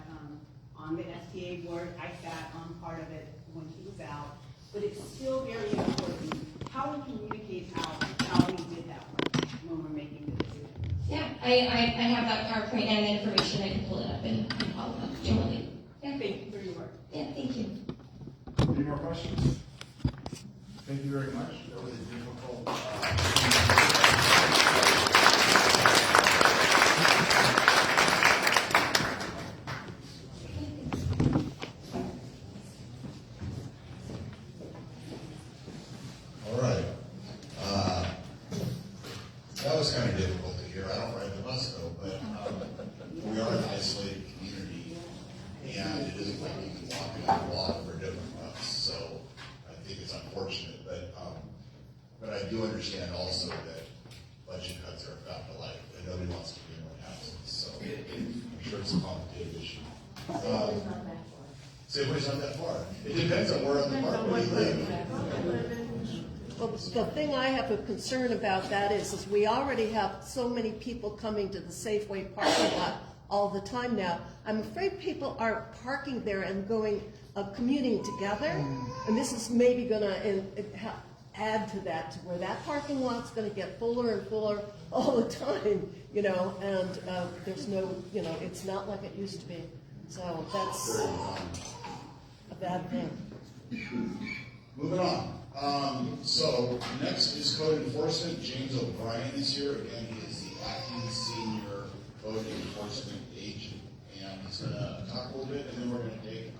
on the STA board. I sat on part of it when he was out. But it's still very important how we communicate I have that PowerPoint and the information. I can pull it up and follow up generally. Yeah. Thank you for your work. Yeah, thank you. Any more questions? Thank you very much. That was a difficult. All right. That was kind of difficult to hear. I don't ride the bus though, but we are an isolated community, and it isn't like you can walk in a lot for different bus. So I think it's unfortunate, but I do understand also that budget cuts are a fact of life, and nobody wants to be in one house. So I'm sure it's a complicated issue. Safeway's not that far. It depends on where on the park where you live. Well, the thing I have a concern about that is we already have so many people coming to the Safeway parking lot all the time now. I'm afraid people are parking there and going, commuting together, and this is maybe gonna add to that, to where that parking lot's gonna get fuller and fuller all the time, you know, and there's no, you know, it's not like it used to be. So that's a bad thing. Moving on. So next is code enforcement. James O'Brien is here. Again, he is the acting senior code enforcement agent. And he's going to talk a little bit, and then we're going to take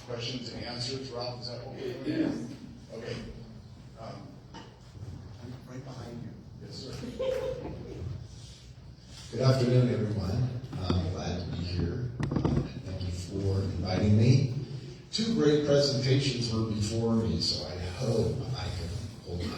questions and answers. Ralph, is that what we're doing? Okay. I'm right behind you. Yes, sir. Good afternoon, everyone. I'm glad to be here. Thank you for inviting me. Two great presentations were before me, so I hope I can hold my own.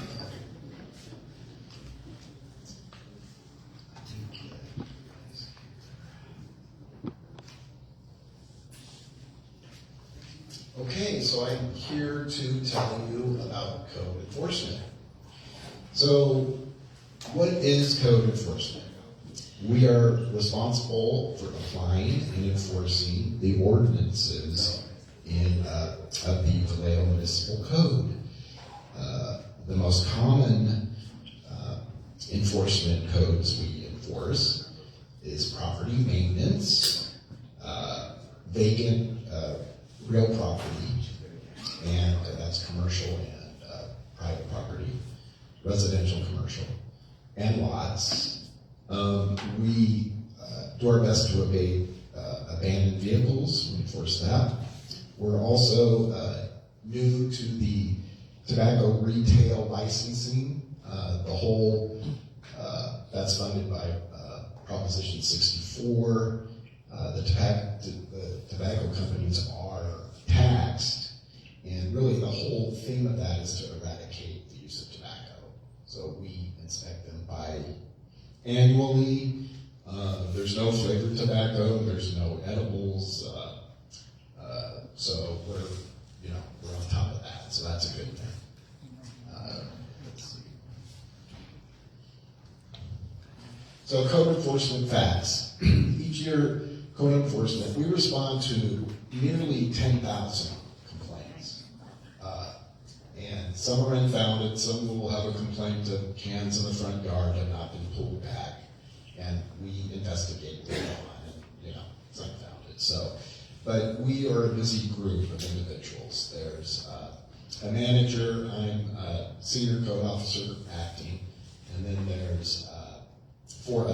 Okay, so I'm here to tell you about code enforcement. So, what is code enforcement? We are responsible for applying and enforcing the ordinances of the Vallejo Municipal Code. The most common enforcement codes we enforce is property maintenance, vacant real property, and that's commercial and private property, residential, commercial, and lots. We do our best to abate abandoned vehicles. We enforce that. We're also new to the tobacco retail licensing. The whole, that's funded by Proposition 64. The tobacco companies are taxed, and really the whole theme of that is to eradicate the use of tobacco. So we inspect them annually. There's no flavored tobacco, there's no edibles, so we're on top of that, so that's a good thing. Let's see. So code enforcement facts. Each year, code enforcement, we respond to nearly 10,000 complaints. And some are unfounded, some will have a complaint of cans in the front yard have not been pulled back, and we investigate them and, it's unfounded. So, but we are a busy group of individuals. There's a manager, I'm a senior code officer acting, and then there's four.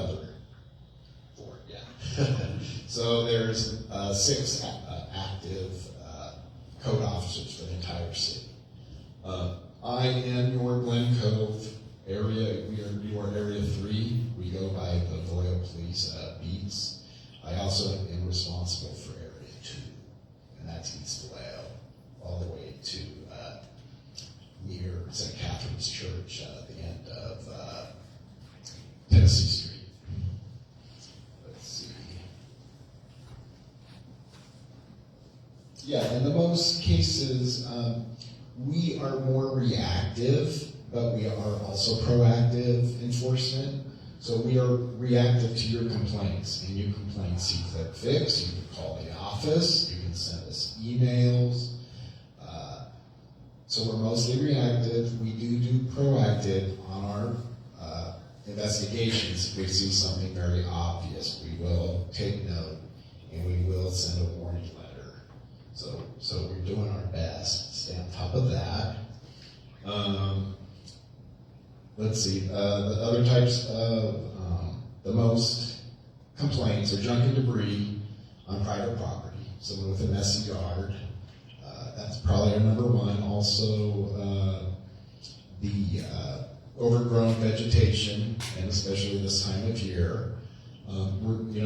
So there's 6 active code officers for the entire city. I am your Glen Cove area. We are your Area 3. We go by the Vallejo Police beats. I also am responsible for Area 2, and that's East Vallejo, all the way to near St. Catherine's Church at the end of Tennessee Street. Let's see. Yeah, in the most cases, we are more reactive, but we are also proactive enforcement. So we are reactive to your complaints, and your complaints see click fix. You can call the office, you can send us emails. So we're mostly reactive. We do proactive on our investigations, if we see something very obvious, we will take note and we will send a warning letter. So we're doing our best to stay on top of that. Let's see, the other types of, the most complaints are junk and debris on private property. Someone with a messy yard, that's probably our number one. Also, the overgrown vegetation, and especially this time of year.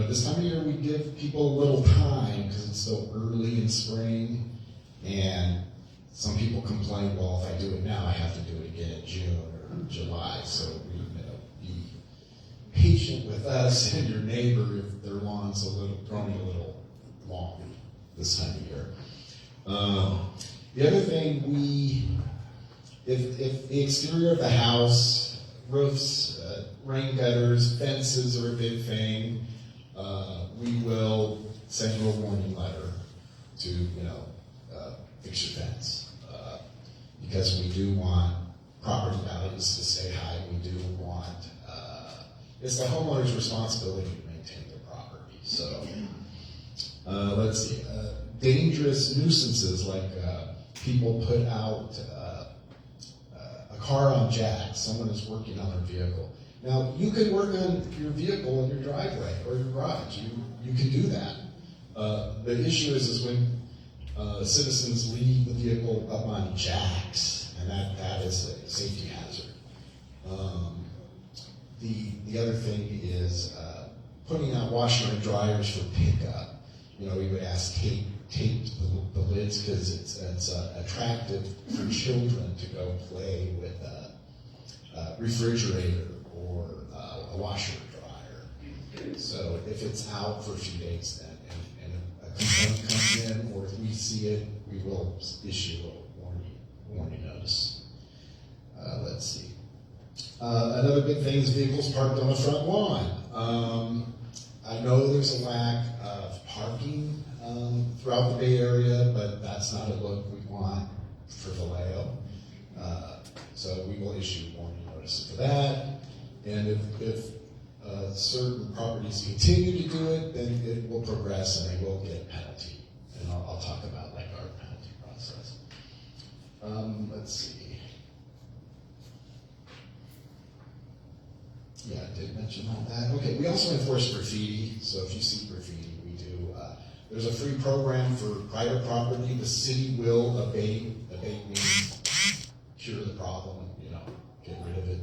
This time of year we give people a little time because it's so early in spring, and some people complain, well, if I do it now, I have to do it again in June or July. So be patient with us and your neighbor if their lawn's growing a little long this time of year. The other thing, if the exterior of the house, roofs, rain gutters, fences are a big thing, we will send you a warning letter to, fix your fence. Because we do want property values to stay high. We do want, it's the homeowner's responsibility to maintain their property. So, let's see, dangerous nuisances like people put out a car on jacks. Someone is working on their vehicle. Now, you can work on your vehicle in your driveway or your garage. You can do that. The issue is when citizens leave the vehicle up on jacks, and that is a safety hazard. The other thing is putting out washer and dryers for pickup. We would ask tape the lids because it's attractive for children to go play with a refrigerator or a washer and dryer. So if it's out for a few days then, and a complaint comes in, or if we see it, we will issue a warning notice. Let's see. Another big thing is vehicles parked on the front lawn. I know there's a lack of parking throughout the Bay Area, but that's not a look we want for Vallejo. So we will issue warning notices for that. And if certain properties continue to do it, then it will progress and they will get a penalty. And I'll talk about like our penalty process. Let's see. Yeah, I did mention all that. Okay, we also enforce graffiti. So if you see graffiti, we do. There's a free program for private property. The city will abate. Abate means cure the problem, get rid of it.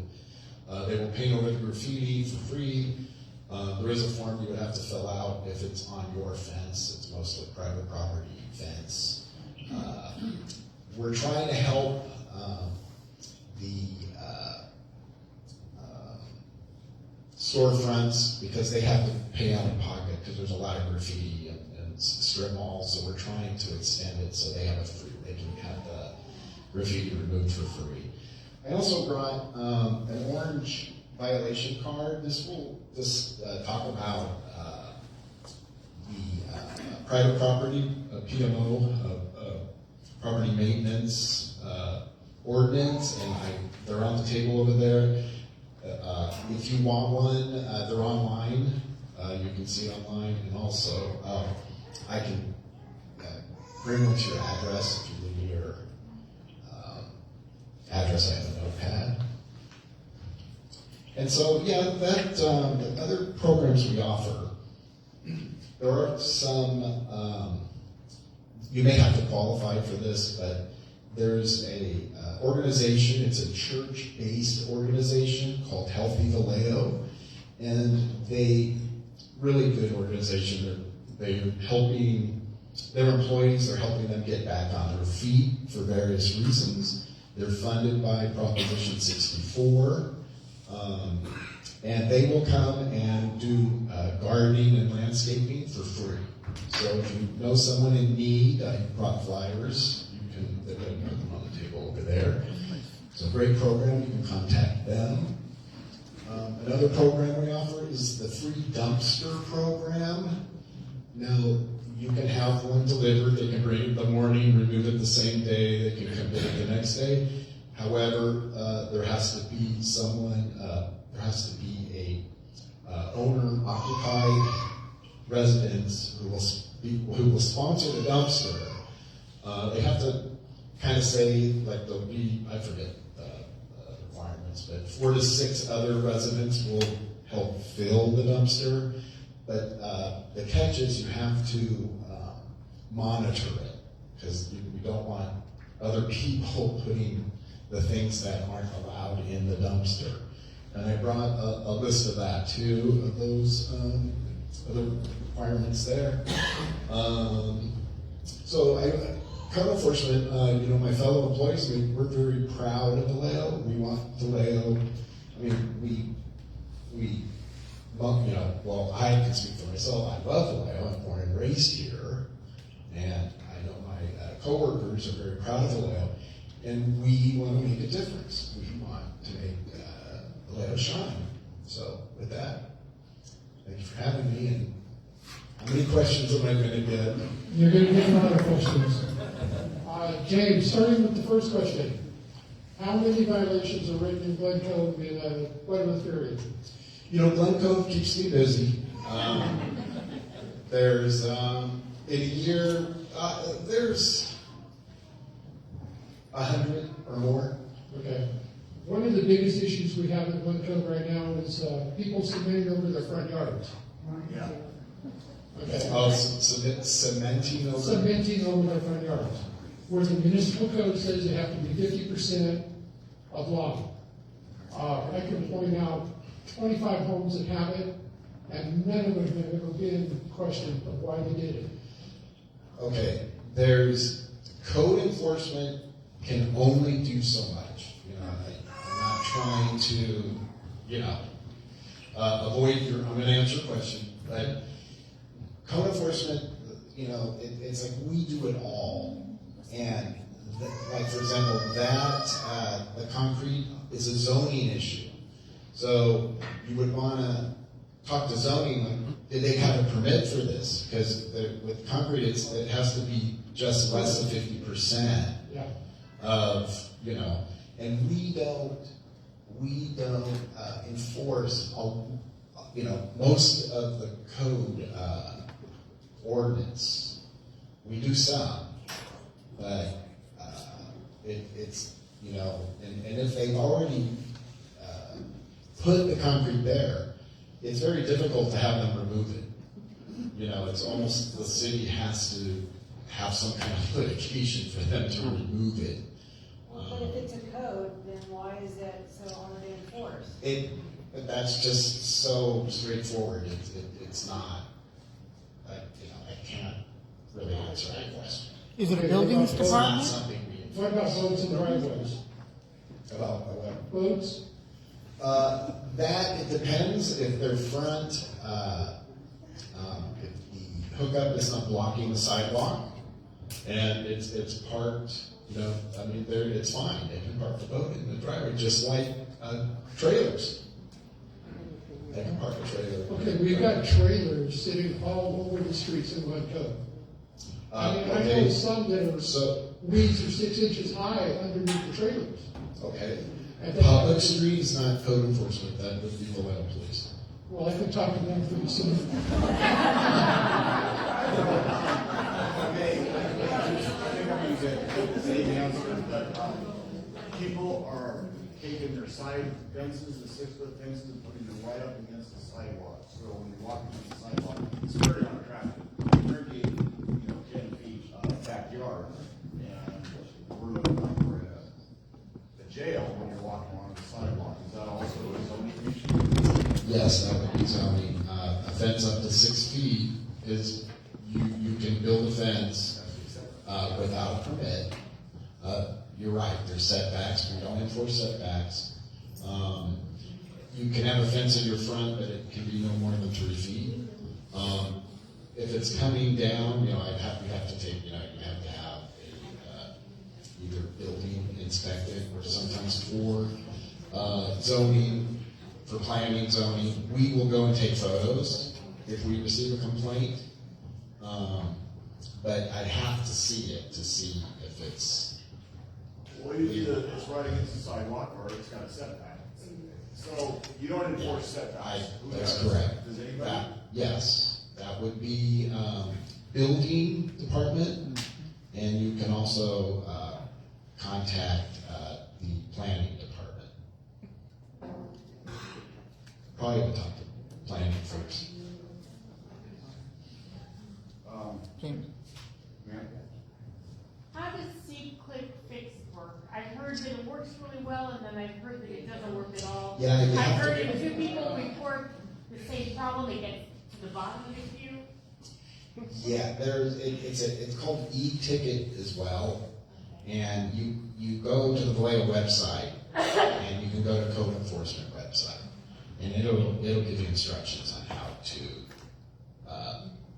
They will paint over the graffiti for free. There is a form you would have to fill out if it's on your fence. It's mostly private property fence. We're trying to help the storefronts because they have to pay out of pocket because there's a lot of graffiti and strip malls. So we're trying to extend it so they can have the graffiti removed for free. I also brought an orange violation card. This will talk about the private property, PMO, property maintenance ordinance, and they're on the table over there. If you want one, they're online. You can see online, and also I can bring one to your address if you leave me your address. I have a notepad. And so, the other programs we offer, there are some, you may have to qualify for this, but there's a organization, it's a church-based organization called Healthy Vallejo, and really good organization. They're helping their employees, they're helping them get back on their feet for various reasons. They're funded by Proposition 64, and they will come and do gardening and landscaping for free. So if you know someone in need, I brought flyers. They're going to put them on the table over there. It's a great program. You can contact them. Another program we offer is the free dumpster program. Now, you can have one delivered. They can bring it in the morning, remove it the same day. They can come get it the next day. However, there has to be occupied residents who will sponsor the dumpster, they have to kind of say, like, there'll be, I forget the requirements, but 4 to 6 other residents will help fill the dumpster. But the catch is you have to monitor it, because we don't want other people putting the things that aren't allowed in the dumpster. And I brought a list of that too, of those other requirements there. So code enforcement, my fellow employees, we're very proud of Vallejo. We want Vallejo, I mean, we love, well, I can speak for myself. I love Vallejo. I'm born and raised here. And I know my coworkers are very proud of Vallejo. And we want to make a difference. We want to make Vallejo shine. So with that, thank you for having me. And how many questions am I going to get? You're going to get a lot of questions. James, starting with the first question. How many violations are written in Glen Cove in a one-month period? Glen Cove keeps me busy. There's, in a year, there's 100 or more. Okay. One of the biggest issues we have in Glen Cove right now is people cementing over their front yards. Yeah. Okay. Oh, cementing over? Cementing over their front yards. Where the municipal code says they have to be 50% of lawn. I can point out 25 homes that have it, and none of them have ever been questioned of why they did it. Okay, there's code enforcement can only do so much. I'm not trying to, avoid your. I'm going to answer your question, but code enforcement, it's like we do it all, and like for example, that the concrete is a zoning issue. So you would want to talk to zoning, like, did they have a permit for this? Because with concrete, it has to be just less than 50% of, and we don't enforce, most of the code ordinance. We do some, but it's, and if they've already put the concrete there, it's very difficult to have them remove it. It's almost the city has to have some kind of litigation for them to remove it. But if it's a code, then why is that so hard to enforce? That's just so straightforward. It's not. I can't really answer that question. Is it a buildings It's not something we. What about boats and driveways? About what? Boats? That, it depends if they're front, if the hookup is not blocking the sidewalk, and it's parked, it's fine. They can park the boat in the driveway, just like trailers. They can park a trailer. Okay, we've got trailers sitting all over the streets in Glen Cove. I know some that are, weeds are 6 inches high underneath the trailers. Okay. Public street is not code enforcement, that would be Vallejo Police. Well, I could talk to them pretty soon. People are taking their side fences, the 6-foot fences, and putting them right up against the sidewalk. So when you're walking on the sidewalk, it's very unattractive. They're getting, 10 feet backyard, and we're looking like we're in a jail when you're walking along the sidewalk. Is that also a zoning issue? Yes, that would be zoning. A fence up to 6 feet is, you can build a fence without a permit. You're right, there's setbacks. We don't enforce setbacks. You can have a fence in your front, but it can be no more than 3 feet. If it's coming down, you have to take, you have to have either building inspected or sometimes for zoning, for planning zoning. We will go and take photos if we receive a complaint. But I'd have to see it to see if it's. Well, either it's right against the sidewalk or it's got a setback. So you don't enforce setbacks? Who That's does? correct. Does anybody? Yes, that would be, building department, and you can also, contact, the planning department. Probably the top, planning first. James. Ma'am? How does C-Click Fix work? I've heard that it works really well, and then I've heard that it doesn't work at all. Yeah, you I've have to- heard if two people report the same problem, it gets to the bottom of the queue. Yeah, it's called e-ticket as well, and you go to the Vallejo website, and you can go to code enforcement website, and it'll give you instructions on how to,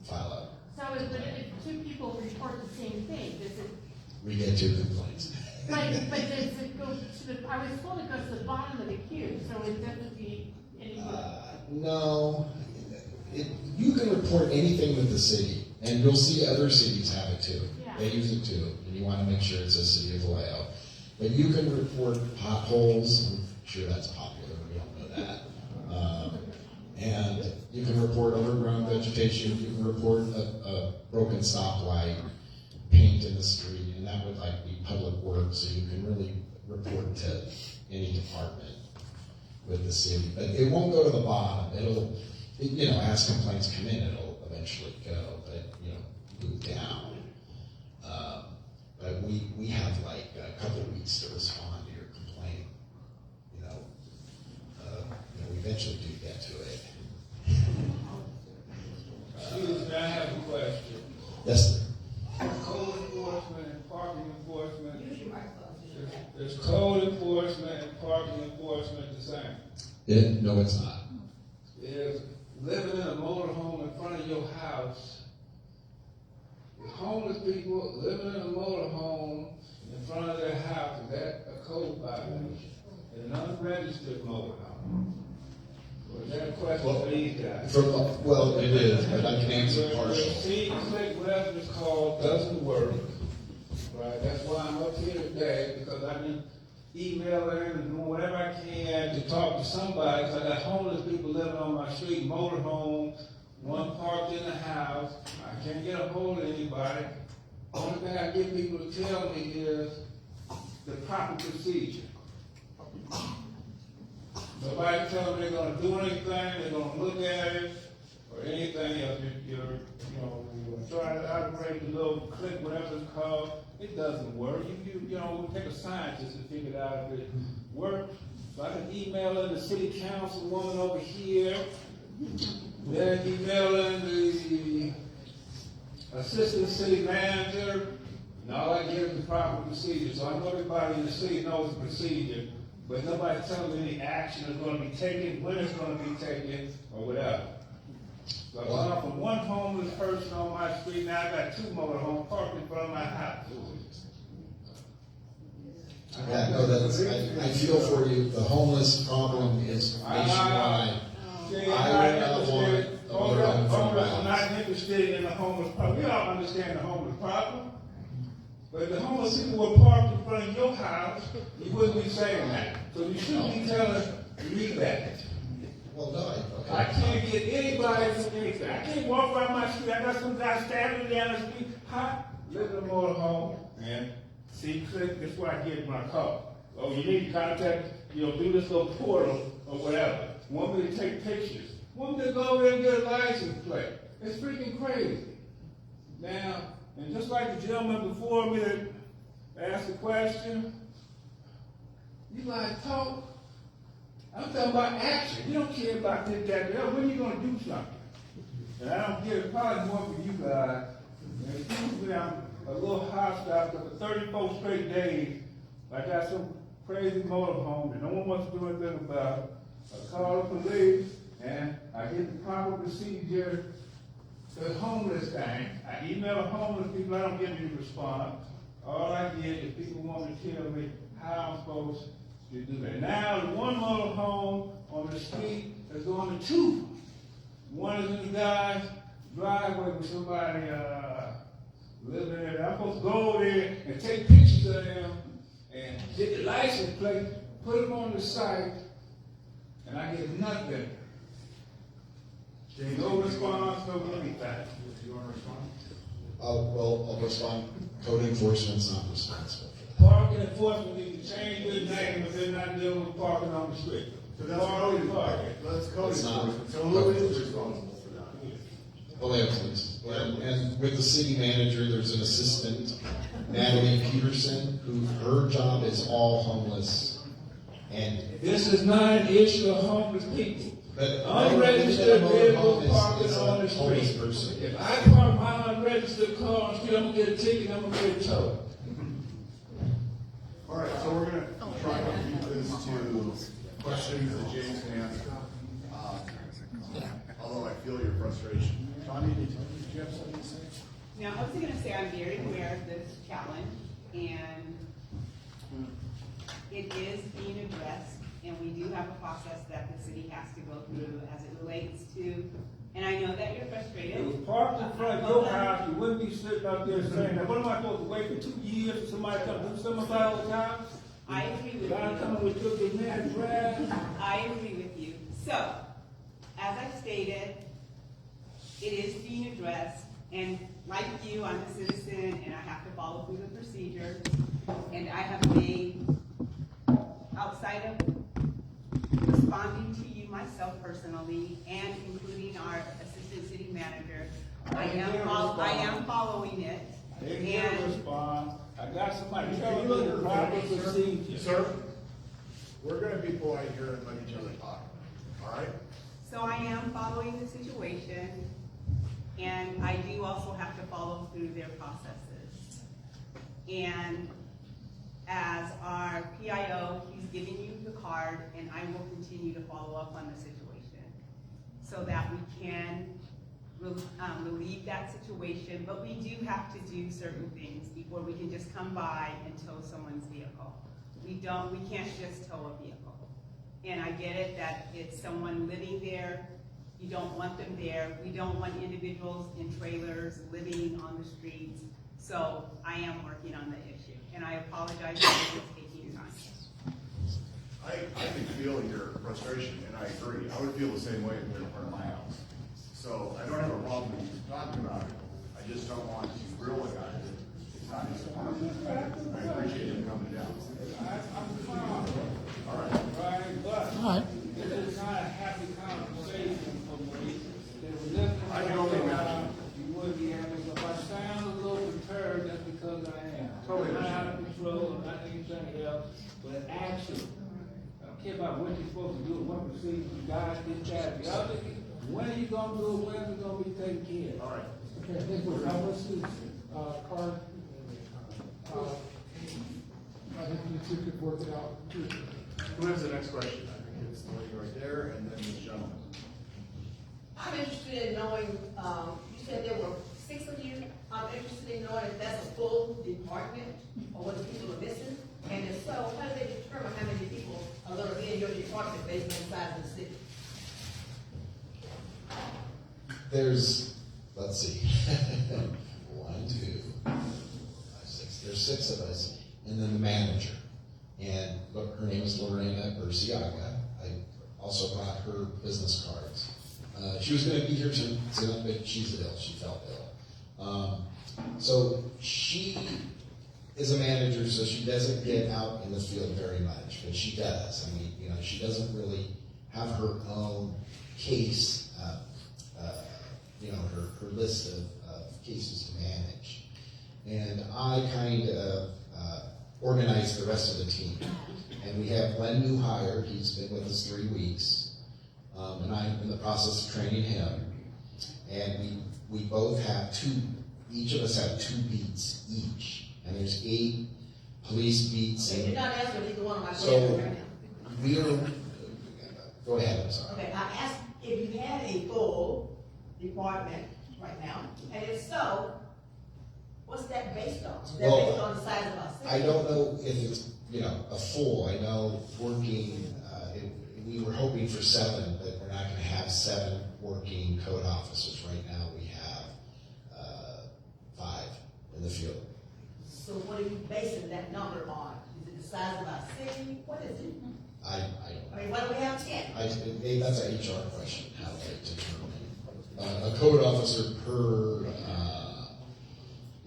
file a. So if two people report the same thing, does it, We get 2 complaints. but does it go to the, I was told it goes to the bottom of the queue, so it doesn't be any. No, you can report anything with the city, and you'll see other cities have it too. Yeah. They use it too, and you want to make sure it says City of Vallejo. But you can report potholes. I'm sure that's popular. We don't know that. And you can report overgrown vegetation. You can report a broken stoplight, paint in the street, and that would like be public works. So you can really report to any department with the city, but it won't go to the bottom. As complaints come in, it'll eventually go, but move down. But we have like a couple weeks to respond to your complaint. We eventually do get to it. Excuse me, I have a question. Yes, sir. Code enforcement and parking enforcement. Is code enforcement and parking enforcement the same? No, it's not. Is living in a motorhome in front of your house, is homeless people living in a motorhome in front of their house, is that a code violation? An unregistered motorhome? Or is that a question for these guys? Well, it is, but I can answer partial. See, whatever it's called doesn't work. Right, that's why I'm up here today, because I've been emailing and doing whatever I can to talk to somebody, because I got homeless people living on my street, motorhome, one parked in the house. I can't get a hold of anybody. Only thing I get people to tell me is the proper procedure. Nobody telling me they're gonna do anything, they're gonna look at it, or anything else. You're trying to operate the little click, whatever it's called. It doesn't work. We take a scientist to figure it out if it works. So I can email in the city councilwoman over here, then email in the assistant city manager, and all I get is the proper procedure. So I know everybody in the city knows the procedure, but nobody's telling me any action is going to be taken, when it's going to be taken, or whatever. So I've gone from one homeless person on my street, now I got 2 motorhomes parked in front of my house. Yeah, no, I feel for you. The homeless problem is nationwide. I would not want a motorhome in front of my I'm house. not interested in the homeless problem. We all understand the homeless problem. But if the homeless people were parked in front of your house, you wouldn't be saying that. So you shouldn't be telling me that. Well, no, okay. I can't get anybody to do anything. I can't walk around my street. I got some guy standing down the street, hot, live in a motorhome, and see, click, this is what I get when I call. Oh, you need to contact, do this little portal or whatever. Want me to take pictures. Want me to go over there and get a license plate. It's freaking crazy. Now, and just like the gentleman before me that asked the question, you guys talk. I'm talking about action. You don't care about this, that, that. When are you going to do something? And I don't get it. Probably more for you guys. And usually I'm a little hostile because for 34 straight days, I got some crazy motorhome that no one wants to do anything about. I call the police and I get the proper procedure. The homeless thing, I email the homeless people, I don't get any response. All I get is people want to tell me how I'm supposed to do that. Now, the one motorhome on the street is going to 2. One is in the guy's driveway with somebody living there. I'm supposed to go over there and take pictures of them and get the license plate, put them on the site, and I get nothing. No response, no anything. You want to respond? Well, I'll respond. Code enforcement's not responsible. Parking enforcement need to change their name if they're not dealing with parking on the street. So that's code enforcement. That's code It's not. enforcement. So who is responsible for that? The landlords. And with the city manager, there's an assistant, Natalie Peterson, who her job is all homeless. And This is not an issue of homeless people. but Unregistered vehicles is parking a on the homeless street. person. If I park my unregistered car on the street, I'm gonna get a ticket, I'm gonna get towed. All right, so we're gonna try to keep this to questions that James can answer. Although I feel your frustration. Johnny, did you have something to say? Now, I was gonna say, I'm very aware of this challenge, and it is being addressed, and we do have a process that the city has to go through as it relates to, and I know that you're frustrated. It was parked in front of your house, you wouldn't be sitting up there saying, now, what am I supposed to wait for 2 years for somebody to come do something about the time? I agree with God you. coming with your dramatic drag. I agree with you. So, as I stated, it is being addressed, and like you, I'm a citizen, and I have to follow through the procedure. And I have made, outside of responding to you myself personally, and including our assistant city manager, I am following it. They can't respond. I got somebody telling me the proper procedure. Sir, we're gonna be polite here and let each other talk, all right? So I am following the situation, and I do also have to follow through their processes. And as our PIO, he's giving you the card, and I will continue to follow up on the situation so that we can relieve that situation, but we do have to do certain things before we can just come by and tow someone's vehicle. We can't just tow a vehicle. And I get it that it's someone living there, you don't want them there, we don't want individuals in trailers living on the streets, so I am working on the issue, and I apologize for this taking time. I can feel your frustration, and I agree. I would feel the same way if we were in front of my house. So I don't have a problem with you talking about it. I just don't want to grill a guy that it's not his apartment. I appreciate him coming down. I'm calm. All right. Right, but this is not a happy conversation for me. If we listen to I can only imagine. You would be happy. If I sound a little perturbed, that's because I am. Totally I'm not out of control, I'm not anything else, but action. I don't care about what you're supposed to do, what procedure you guys get that, the other. When are you gonna do it, when is it gonna be taken care of? All right. Okay, I think we're, let's see, card. I think you two could work it out. Who has the next question? I think it's the lady right there, and then this gentleman. I'm interested in knowing, you said there were 6 of you. I'm interested in knowing if that's a full department or whether people are missing. And if so, how do they determine how many people are going to be in your department based on the size of the city? There's, let's see, 1, 2, 5, 6. There's 6 of us, and then the manager. And look, her name is Lorena Burciaga. I also brought her business cards. She was going to be here tonight, but she's ill. She felt ill. So she is a manager, so she doesn't get out in the field very much, but she does. I mean, you know, she doesn't really have her own case. You know, her list of cases to manage. And I kind of organized the rest of the team. And we have one new hire, he's been with us 3 weeks. And I'm in the process of training him. And we both have each of us have 2 beats each. And there's 8 police beats. Okay, And you're not answering either one of my so questions right now. we are, go ahead, I'm sorry. Okay, I asked if you had a full department right now, and if so, what's that based on? Is that based on the size of our city? I don't know if it's, you know, a full. I know working, we were hoping for 7, but we're not going to have 7 working code officers. Right now we have 5 in the field. So what are you basing that number on? Is it the size of our city? What is it? I don't I mean, why do we have 10? That's an HR question, how they determine. A code officer per,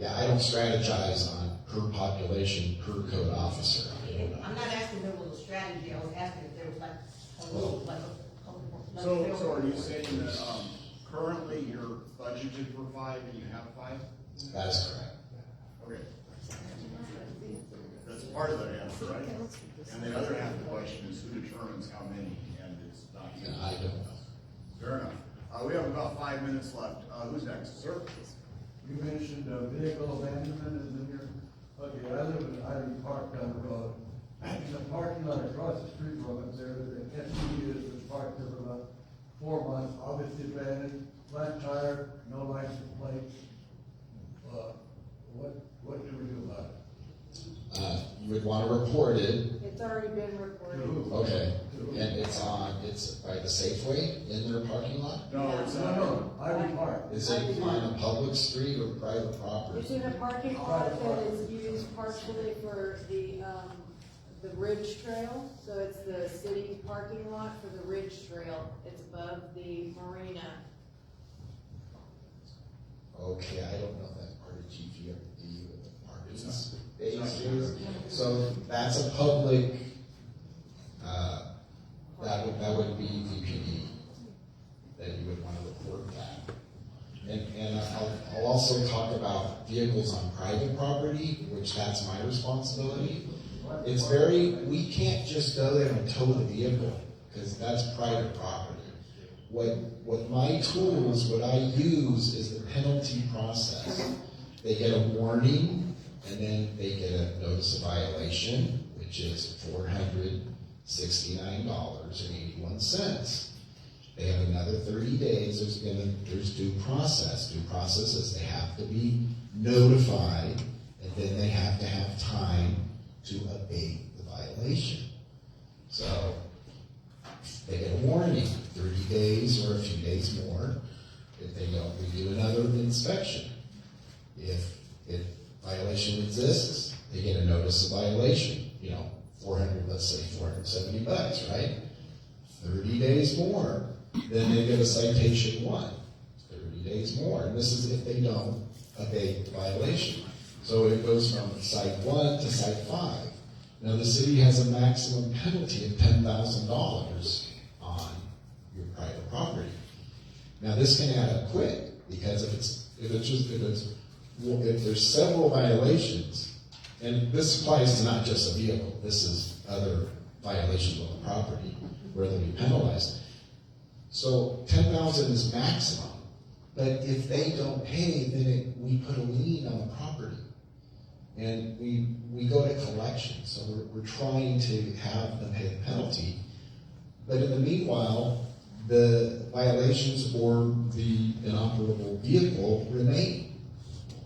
I don't strategize on per population, per code officer. I don't know. I'm not asking if there was a strategy, I was asking if there was like a rule, like a. So are you saying that, currently you're budgeted for 5 and you have 5? That is correct. Okay. That's part of the answer, right? And the other half of the question is who determines how many, and it's not you. I don't know. Fair enough. We have about 5 minutes left. Who's next? Sir? You mentioned vehicle abandonment in here. Okay, I live in Ivy Park down the road. In the parking lot across the street from it, there, the SUV has been parked there for about 4 months, obviously abandoned, flat tire, no license plate. What do we do about it? You would want to report it. It's already been reported. Okay, and it's by the Safeway in their parking lot? No, it's not. No, Ivy Park. Is it on a public street or private property? It's in a parking lot that is used partially for the Ridge Trail. So it's the city parking lot for the Ridge Trail. It's above the marina. Okay, I don't know if that's part of GCCA with the parking space. So that's a public, that would be VPD, that you would want to report that. And I'll also talk about vehicles on private property, which that's my responsibility. It's we can't just go there and tow the vehicle, because that's private property. What my tools, what I use is the penalty process. They get a warning, and then they get a notice of violation, which is $469.81. They have another 30 days, there's due process. Due process is they have to be notified, and then they have to have time to abate the violation. So, they get a warning, 30 days or a few days more. If they don't, we do another inspection. If violation exists, they get a notice of violation, let's say $470, right? 30 days more, then they get a citation 1. 30 days more, and this is if they don't abate the violation. So it goes from site 1 to site 5. Now the city has a maximum penalty of $10,000 on your private property. Now this can add up quick, because if there's several violations, and this applies to not just a vehicle, this is other violations on the property where they'll be penalized. So 10,000 is maximum, but if they don't pay, then we put a lien on the property, and we go to collection. So we're trying to have them pay the penalty, but in the meanwhile, the violations or the inoperable vehicle remain.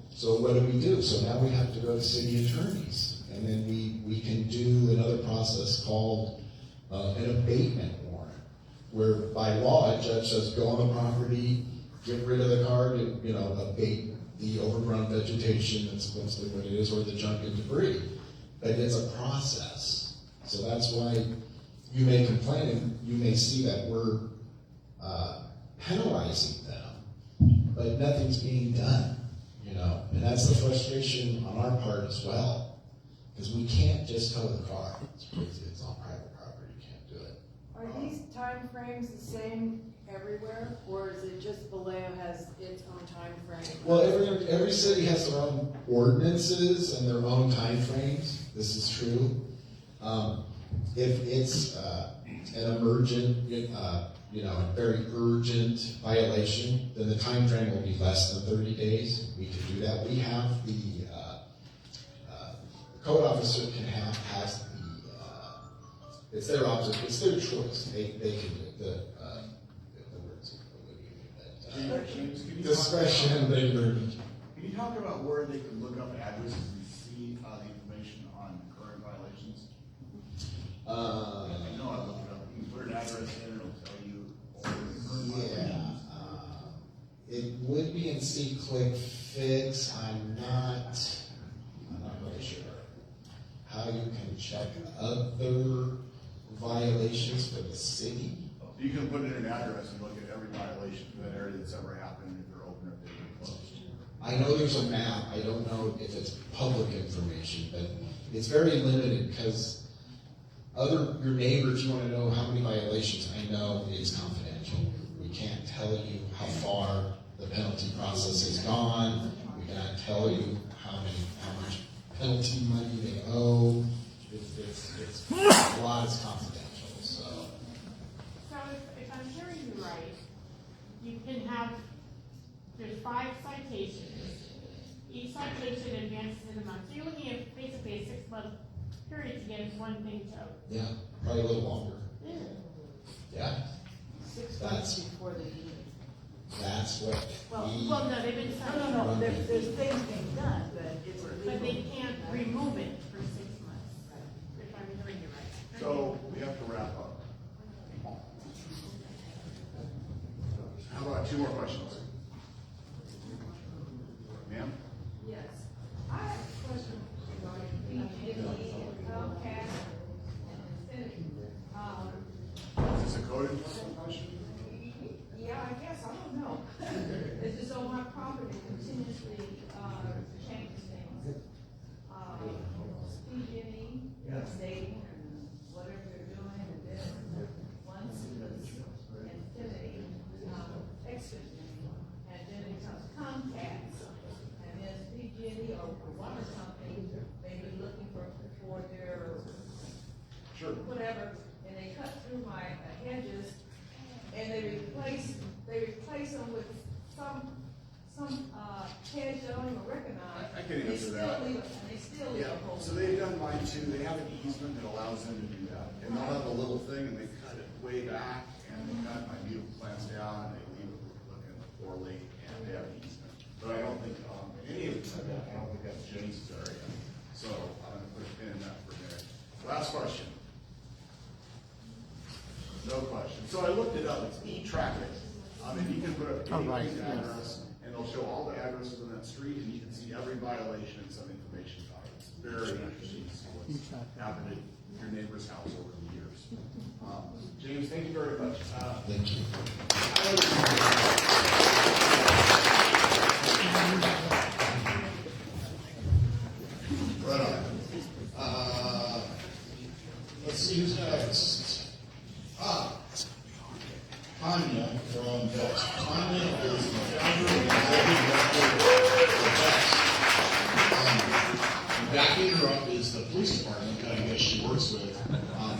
So what do? So now we have to go to city attorneys, and then we can do another process called an abatement warrant, where by law a judge says go on the property, get rid of the car, abate the overgrown vegetation that's mostly what it is, or the junk and debris. But it's a process. So that's why you may complain, and you may see that we're penalizing them, but nothing's being done. And that's the frustration on our part as well, because we can't just tow the car. It's on private property, you can't do it. Are these time frames the same everywhere, or is it just Vallejo has its own time frame? Well, every city has their own ordinances and their own time frames. This is true. If it's an emergent, a very urgent violation, then the time frame will be less than 30 days. We can do that. We have the code officer has it's their choice. They can do it. The words discretion. Can you talk about where they can look up addresses and see the information on current violations? I know I looked it up. You can put an address in, it'll tell you all the current violations. It would be in C-Click-Fix. I'm not really sure how you can check other violations for the city. You can put in an address and look at every violation in that area that's ever happened, if they're open, if they've been closed. I know there's a map, I don't know if it's public information, but it's very limited because your neighbors, you want to know how many violations, I know it's confidential. We can't tell you how far the penalty process has gone. We cannot tell you how much penalty money they owe. It's a lot is confidential, so. So if I'm hearing you right, you can have, there's 5 citations. Each citation advances in a month. So you're looking at basically a 6-month period to get one thing towed. Yeah, probably a little longer. Yeah. 6 That's- months before the meeting. That's what Well, no, they've been. No, there's things being done, but it's illegal. But they can't remove it for 6 months, if I'm hearing you right. So we have to wrap up. How about 2 more questions? Ma'am? Yes. I have a question regarding the Comcast and Infinity. Is this a code enforcement question? Yeah, I guess, I don't know. It's just on my property continuously, changes things. PG&E, stating whatever they're doing, and then once it was Infinity, extra, and then it comes Comcast, and then PG&E or water company, they be looking for their whatever, and they cut through my hedges, and they replace them with some hedge I don't even recognize. I can answer that. And they still leave a hole. So they've done mine too. They have an easement that allows them to do that. And they'll have a little thing and they cut it way back and they cut my beautiful plants down and they leave it looking poorly and they have an easement. But I don't think, any of them, I don't think that's James's area. So I'm gonna put a pin in that for a minute. Last question. No question. So I looked it up. It's e-traffic. And you can put up any address and it'll show all the addresses on that street and you can see every violation and some information about it. It's very interesting to see what's happened at your neighbor's house over the years. James, thank you very much. Thank you. Right on. Let's see who's next. Tanya from Vex. Tanya is the founder and executive director of Vex. Backing her up is the police department that I guess she works with,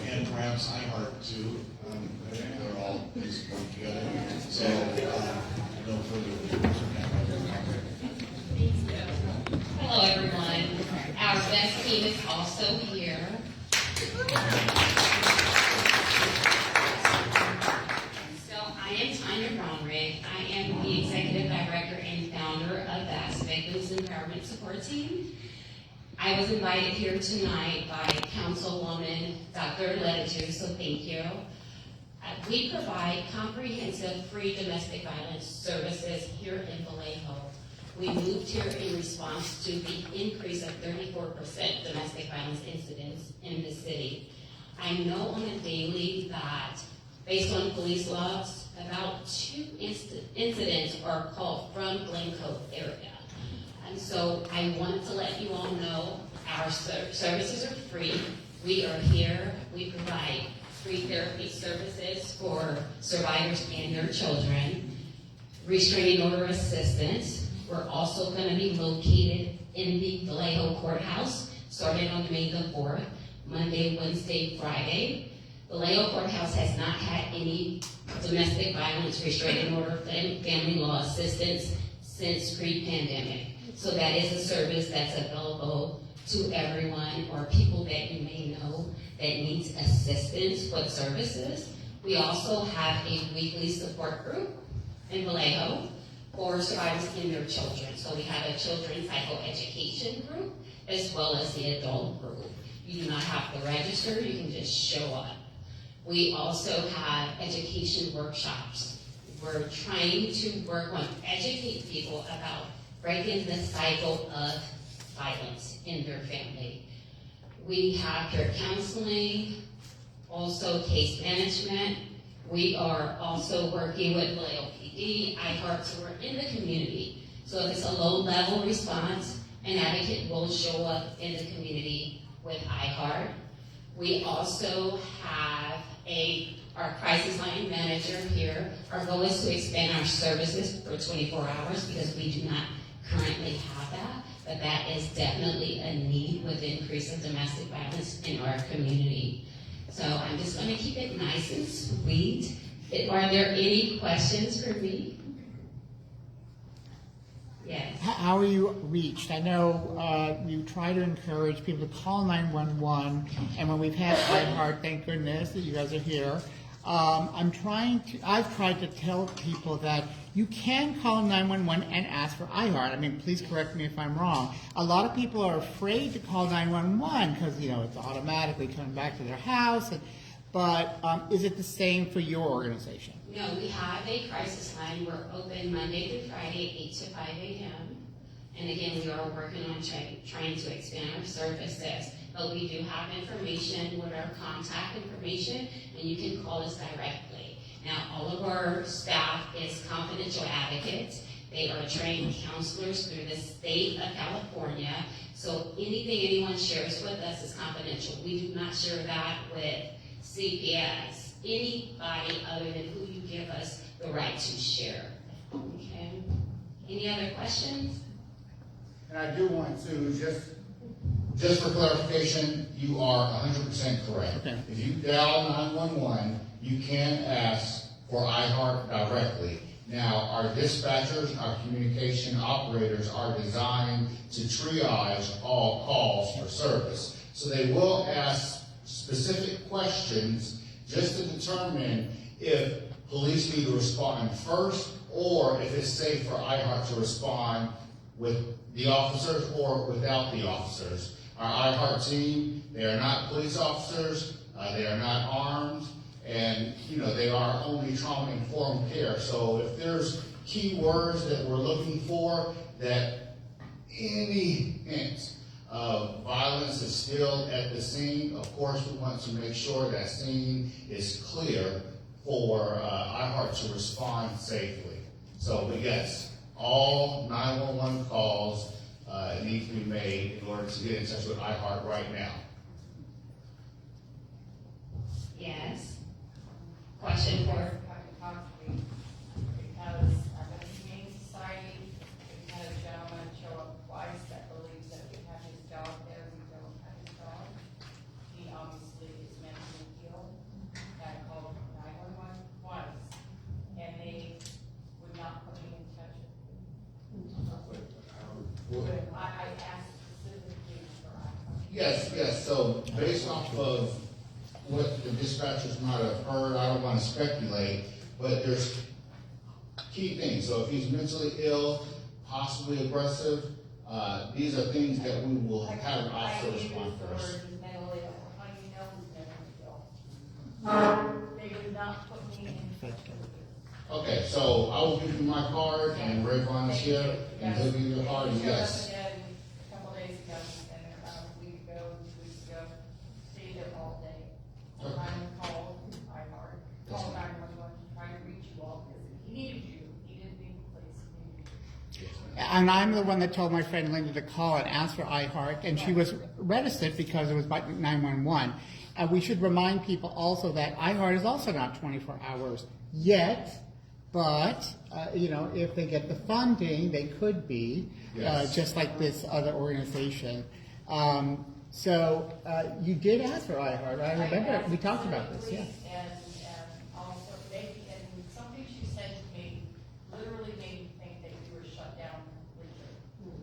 and perhaps iHeart too. I think they're all working together. So, no further. Hello, everyone. Our best team is also here. So I am Tanya Brownrigg. I am the Executive Director and founder of VAS, Victims Empowerment Support Team. I was invited here tonight by Councilwoman Dr. Leditu, so thank you. We provide comprehensive free domestic violence services here in Vallejo. We moved here in response to the increase of 34% domestic violence incidents in the city. I know on a daily that, based on police logs, about 2 incidents are called from Glencoe area. And so I wanted to let you all know our services are free. We are here. We provide free therapy services for survivors and their children, restraining order assistance. We're also going to be located in the Vallejo Courthouse, starting on May the 4th, Monday, Wednesday, Friday. Vallejo Courthouse has not had any domestic violence, restraining order, family law assistance since pre-pandemic. So that is a service that's available to everyone or people that you may know that needs assistance with services. We also have a weekly support group in Vallejo for survivors and their children. So we have a children's psychoeducation group as well as the adult group. You do not have to register, you can just show up. We also have education workshops. We're trying to work on educate people about breaking the cycle of violence in their family. We have peer counseling, also case management. We are also working with Vallejo PD, iHeart, so we're in the community. So if it's a low-level response, an advocate will show up in the community with iHeart. We also have our crisis line manager here. Our goal is to expand our services for 24 hours because we do not currently have that, but that is definitely a need with the increase of domestic violence in our community. So I'm just going to keep it nice and sweet. Are there any questions for me? Yes. How are you reached? I know you try to encourage people to call 911, and when we've had iHeart, thank goodness that you guys are here. I've tried to tell people that you can call 911 and ask for iHeart. I mean, please correct me if I'm wrong. A lot of people are afraid to call 911 because, it's automatically coming back to their house. But is it the same for your organization? No, we have a crisis line. We're open Monday through Friday, 8 to 5 a.m. And again, we are working on trying to expand our services. But we do have information with our contact information, and you can call us directly. Now, all of our staff is confidential advocates. They are trained counselors through the state of California. So anything anyone shares with us is confidential. We do not share that with CPS, anybody other than who you give us the right to share. Okay. Any other questions? And I do want to, just for clarification, you are 100% correct. Okay. If you dial 911, you can ask for iHeart directly. Now, our dispatchers, our communication operators are designed to triage all calls for service. So they will ask specific questions just to determine if police need to respond first or if it's safe for iHeart to respond with the officers or without the officers. Our iHeart team, they are not police officers, they are not armed, and they are only trauma-informed care. So if there's key words that we're looking for, that any hint of violence is still at the scene, of course we want to make sure that scene is clear for iHeart to respond safely. So, but yes, all 911 calls need to be made in order to get in touch with iHeart right now. Yes. Question for? Because I'm in a humane society, we've had a gentleman show up twice that believes that we have his dog there, we don't have his dog. He obviously is mentally ill. I called 911 twice, and they would not put me in touch with him. I asked specifically for iHeart. Yes, so based off of what the dispatchers might have heard, I don't want to speculate, but there's key things. So if he's mentally ill, possibly aggressive, these are things that we will have an officer respond first. He's mentally ill. How do you know he's mentally ill? They would not put me in touch with him. Okay, so I will give you my card, and Ray Vaughn is here, and he'll give you the card, and yes. A couple days ago, and a week ago, 2 weeks ago, stayed there all day. I called iHeart, called 911, trying to reach you all, because he needed you, he didn't need the police, he needed you. And I'm the one that told my friend Linda to call and ask for iHeart, and she was reticent because it was by 911. We should remind people also that iHeart is also not 24 hours yet, but if they get the funding, they could be, just like this other organization. So you did ask for iHeart. I remember we talked about this. Yeah. And also, and something she said to me literally made me think that you were shut down completely.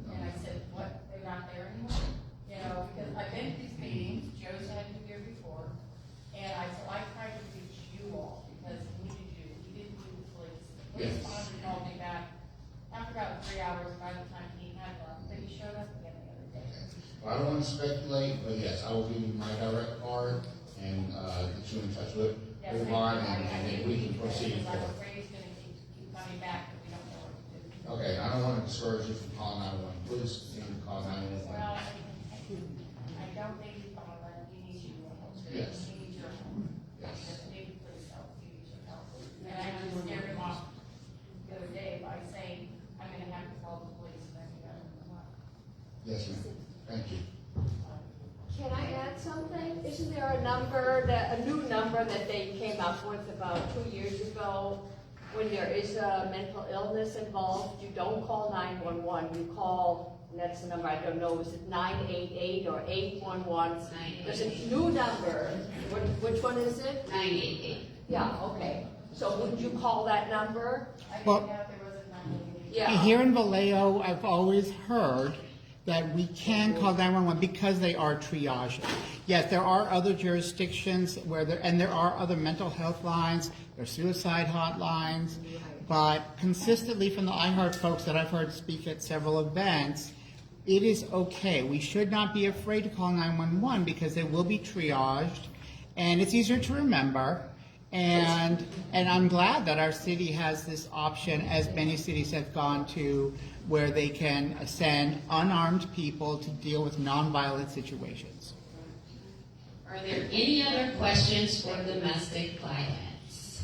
And I said, what? They're not there anymore? Because I've been to these meetings. Joe's had you here before, and I tried to reach you all because he needed you. He didn't need the police. The police finally called me back after about 3 hours. By the time he had left, but he showed up again the other day. I don't want to speculate, but yes, I will give you my direct card and get you in touch with Ray Vaughn, and then we can proceed I'm forward. afraid he's going to keep coming back, but we don't know what to do. Okay, I don't want to discourage you from calling 911. Please continue to call 911. Well, I don't think he's calling, he needs you. Yes. He needs your help. Yes, ma'am. Thank you. Can I add something? Isn't there a new number that they came up with about 2 years ago? When there is a mental illness involved, you don't call 911, you call, and that's the number, I don't know, is it 988 or 811? There's a new number. Which one is it? 988. Yeah, okay. So wouldn't you call that number? Well, Yeah. here in Vallejo, I've always heard that we can call 911 because they are triaging. Yes, there are other jurisdictions where there are other mental health lines, there are suicide hotlines, but consistently from the iHeart folks that I've heard speak at several events, it is okay. We should not be afraid to call 911 because they will be triaged, and it's easier to remember. And I'm glad that our city has this option, as many cities have gone to, where they can send unarmed people to deal with nonviolent situations. Are there any other questions for domestic violence?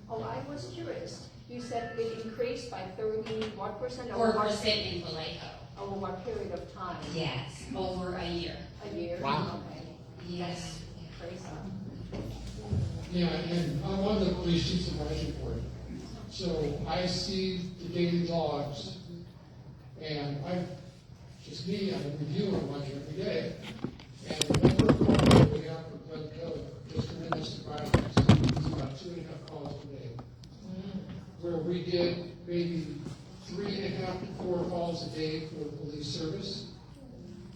Oh, I was curious. You said it increased by 30, what percent? 4% in Vallejo. Over what period of time? Yes, over a year. A year? Wow. Okay. Yes. Praise God. Yeah, and I'm on the police chief's advisory board. So I see the daily logs, and I'm reviewing a bunch every day. And the number of calls that we have for Glencoe, just for domestic violence, is about 2.5 calls per day. Where we get maybe 3.5 to 4 calls a day for police service.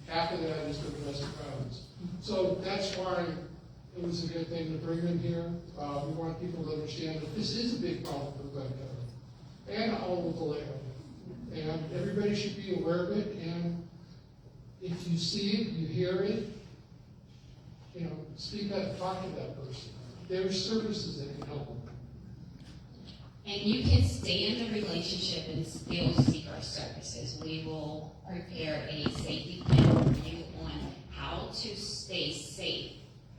Half of that is for domestic violence. So that's why it was a good thing to bring them here. We want people to understand that this is a big problem for Glencoe and all of Vallejo. And everybody should be aware of it. And if you see it, you hear it, speak up, talk to that person. There are services that can help them. And you can stay in the relationship and still seek our services. We will prepare a safety plan for you on how to stay safe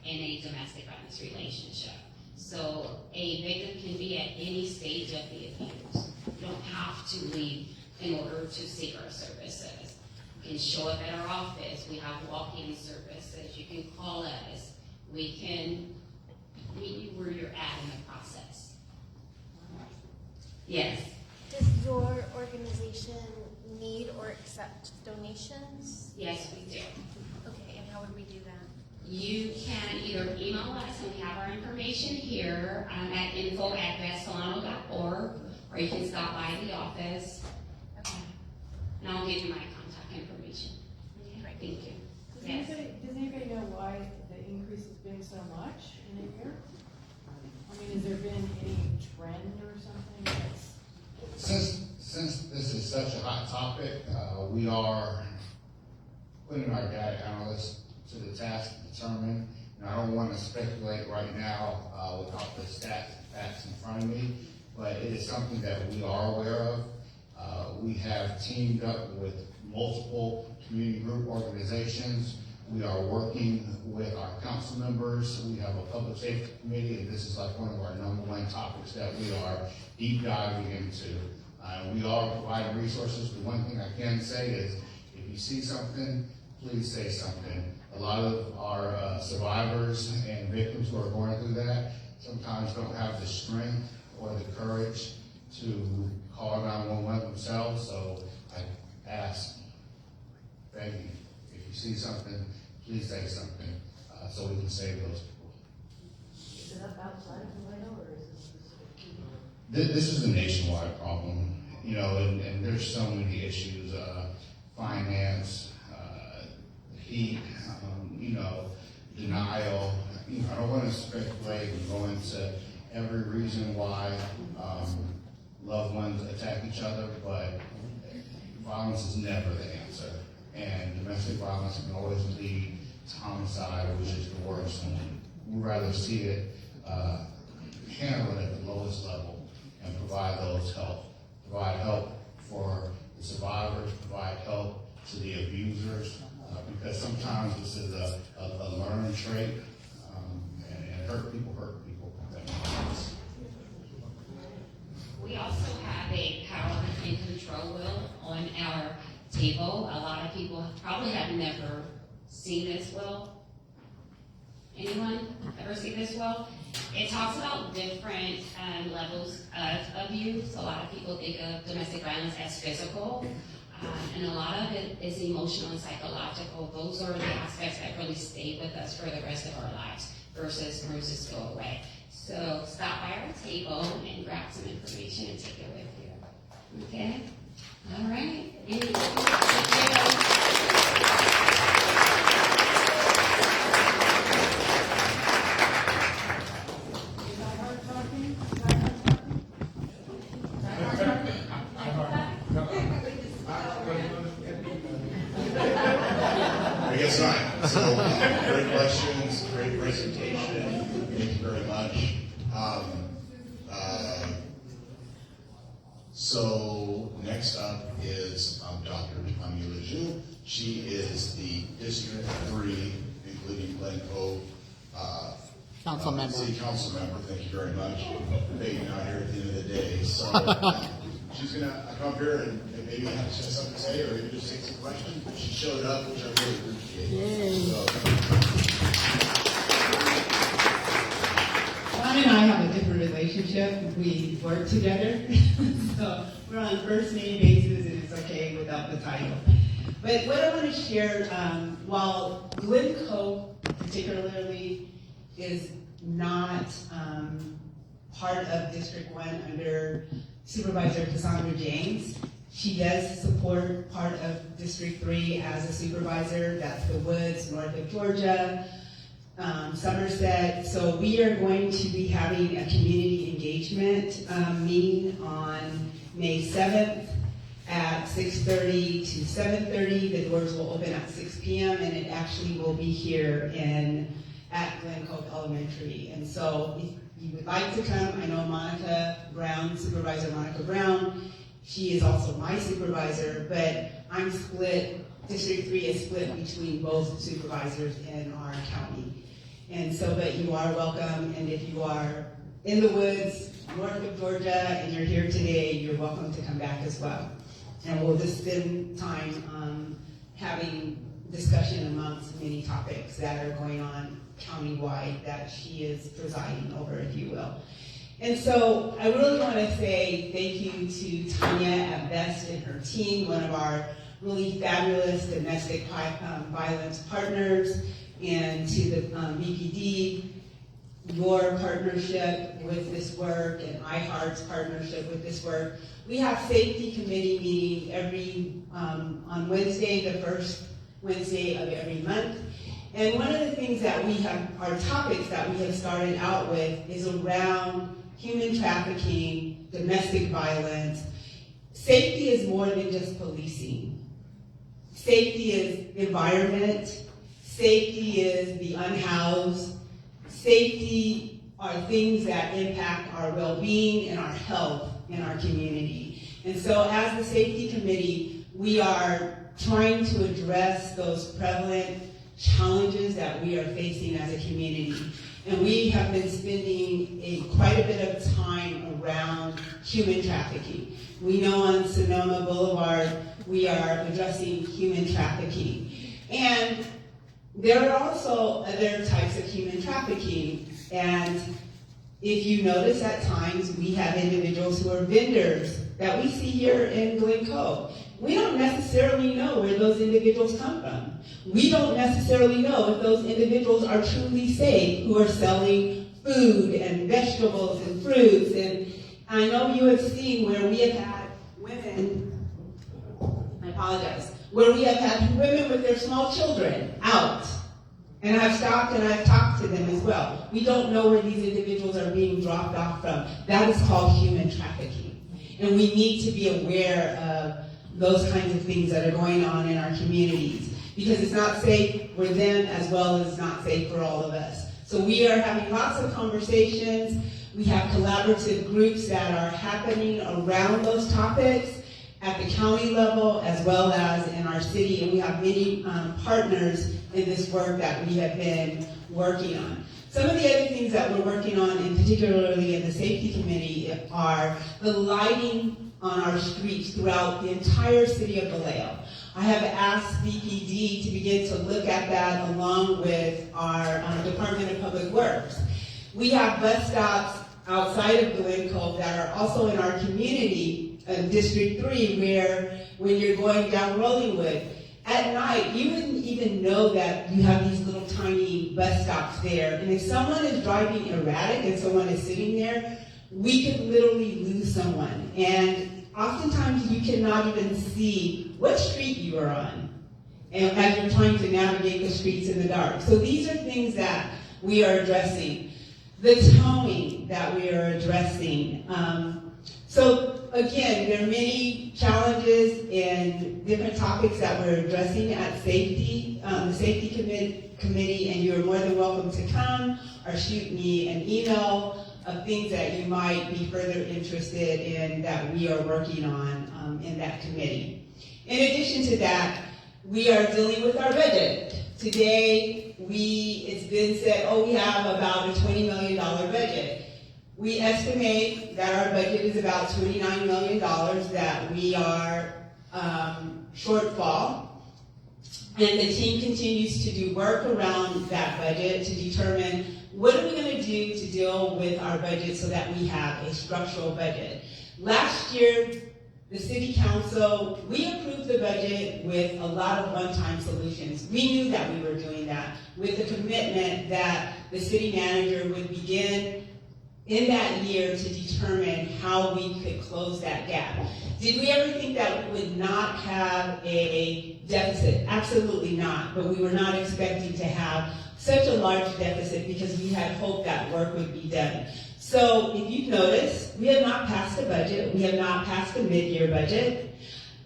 in a domestic violence relationship. So a victim can be at any stage of the abuse. You don't have to leave in order to seek our services. You can show up at our office. We have walk-in services. You can call us. We can meet you where you're at in the process. Yes. Does your organization need or accept donations? Yes, we do. Okay, and how would we do that? You can either email us, and we have our information here at info@vestsolano.org, or you can stop by the office. Okay. And I'll give you my contact information. Okay. Thank you. Does Yes. anybody know why the increase has been so much in a year? I mean, has there been any trend or something that's? Since this is such a hot topic, we are putting our data analysts to the task to determine, and I don't want to speculate right now without the facts in front of me, but it is something that we are aware of. We have teamed up with multiple community group organizations. We are working with our council members. We have a public safety committee, and this is like one of our #1 topics that we are deep diving into. We are providing resources. The one thing I can say is, if you see something, please say something. A lot of our survivors and victims who are going through that sometimes don't have the strength or the courage to call 911 themselves. So I ask, beg you, if you see something, please say something so we can save those people. Is it up outside of Vallejo, or is this specific? This is a nationwide problem, and there's so many issues, finance, heat, denial. I don't want to speculate and go into every reason why loved ones attack each other, but violence is never the answer. And domestic violence can always lead to homicide, which is the worst. And we'd rather see it handled at the lowest level and provide help for the survivors, provide help to the abusers, because sometimes this is a learned trait, and hurt people. We also have a power and control wheel on our table. A lot of people probably have never seen this will. Anyone ever see this will? It talks about different levels of abuse. A lot of people think of domestic violence as physical, and a lot of it is emotional and psychological. Those are the aspects that really stay with us for the rest of our lives versus bruises go away. So stop by our table and grab some information and take it with you. Okay? All right. Thank I guess not. So, great questions, great presentation. Thank you very much. So next up is Dr. Tanya Lejeune. She is the District 3, including Glen Cove, Council member. City Council member. Thank you very much for being out here at the end of the day. So she's going to come here and maybe have something to say, or maybe just take some questions. She showed up, which I really appreciate. Yay. So, Juan and I have a different relationship. We work together, so we're on first name basis, and it's okay without the title. But what I want to share, while Glen Cove particularly is not part of District 1 under Supervisor Cassandra James, she does support part of District 3 as a supervisor. That's the Woods, north of Georgia, Somerset. So we are going to be having a community engagement meeting on May 7th at 6:30 to 7:30. The doors will open at 6 p.m. and it actually will be here at Glen Cove Elementary. And so if you would like to come, I know Monica Brown, Supervisor Monica Brown, she is also my supervisor, but I'm split, District 3 is split between both supervisors in our county. And so, but you are welcome, and if you are in the Woods, north of Georgia, and you're here today, you're welcome to come back as well. And we'll just spend time having discussion amongst many topics that are going on countywide that she is presiding over, if you will. And so I really want to say thank you to Tanya at Best and her team, one of our really fabulous domestic violence partners, and to the BPD, your partnership with this work, and iHeart's partnership with this work. We have safety committee meeting every on Wednesday, the first Wednesday of every month. And one of the things that we have, our topics that we have started out with is around human trafficking, domestic violence. Safety is more than just policing. Safety is environment. Safety is the unhoused. Safety are things that impact our well-being and our health in our community. And so as the safety committee, we are trying to address those prevalent challenges that we are facing as a community. And we have been spending quite a bit of time around human trafficking. We know on Sonoma Boulevard, we are addressing human trafficking. And there are also other types of human trafficking. And if you notice at times, we have individuals who are vendors that we see here in Glen Cove. We don't necessarily know where those individuals come from. We don't necessarily know if those individuals are truly safe who are selling food and vegetables and fruits. And I know you have seen where we have had women, I apologize, where we have had women with their small children out. And I've stopped and I've talked to them as well. We don't know where these individuals are being dropped off from. That is called human trafficking. And we need to be aware of those kinds of things that are going on in our communities, because it's not safe for them as well as not safe for all of us. So we are having lots of conversations. We have collaborative groups that are happening around those topics at the county level as well as in our city, and we have many partners in this work that we have been working on. Some of the other things that we're working on, and particularly in the safety committee, are the lighting on our streets throughout the entire city of Vallejo. I have asked BPD to begin to look at that along with our Department of Public Works. We have bus stops outside of Glen Cove that are also in our community, District 3, where when you're going down Rollingwood, at night, you wouldn't even know that you have these little tiny bus stops there. And if someone is driving erratic and someone is sitting there, we could literally lose someone. And oftentimes you cannot even see what street you are on, and as you're trying to navigate the streets in the dark. So these are things that we are addressing. The towing that we are addressing. So again, there are many challenges and different topics that we're addressing at safety, the safety committee, and you're more than welcome to come or shoot me an email of things that you might be further interested in that we are working on in that committee. In addition to that, we are dealing with our budget. Today, it's been said, we have about a $20 million budget. We estimate that our budget is about $29 million that we are shortfall. And the team continues to do work around that budget to determine what are we going to do to deal with our budget so that we have a structural budget. Last year, the city council, we approved the budget with a lot of one-time solutions. We knew that we were doing that with the commitment that the city manager would begin in that year to determine how we could close that gap. Did we ever think that we would not have a deficit? Absolutely not, but we were not expecting to have such a large deficit because we had hoped that work would be done. So if you've noticed, we have not passed a budget, we have not passed a mid-year budget,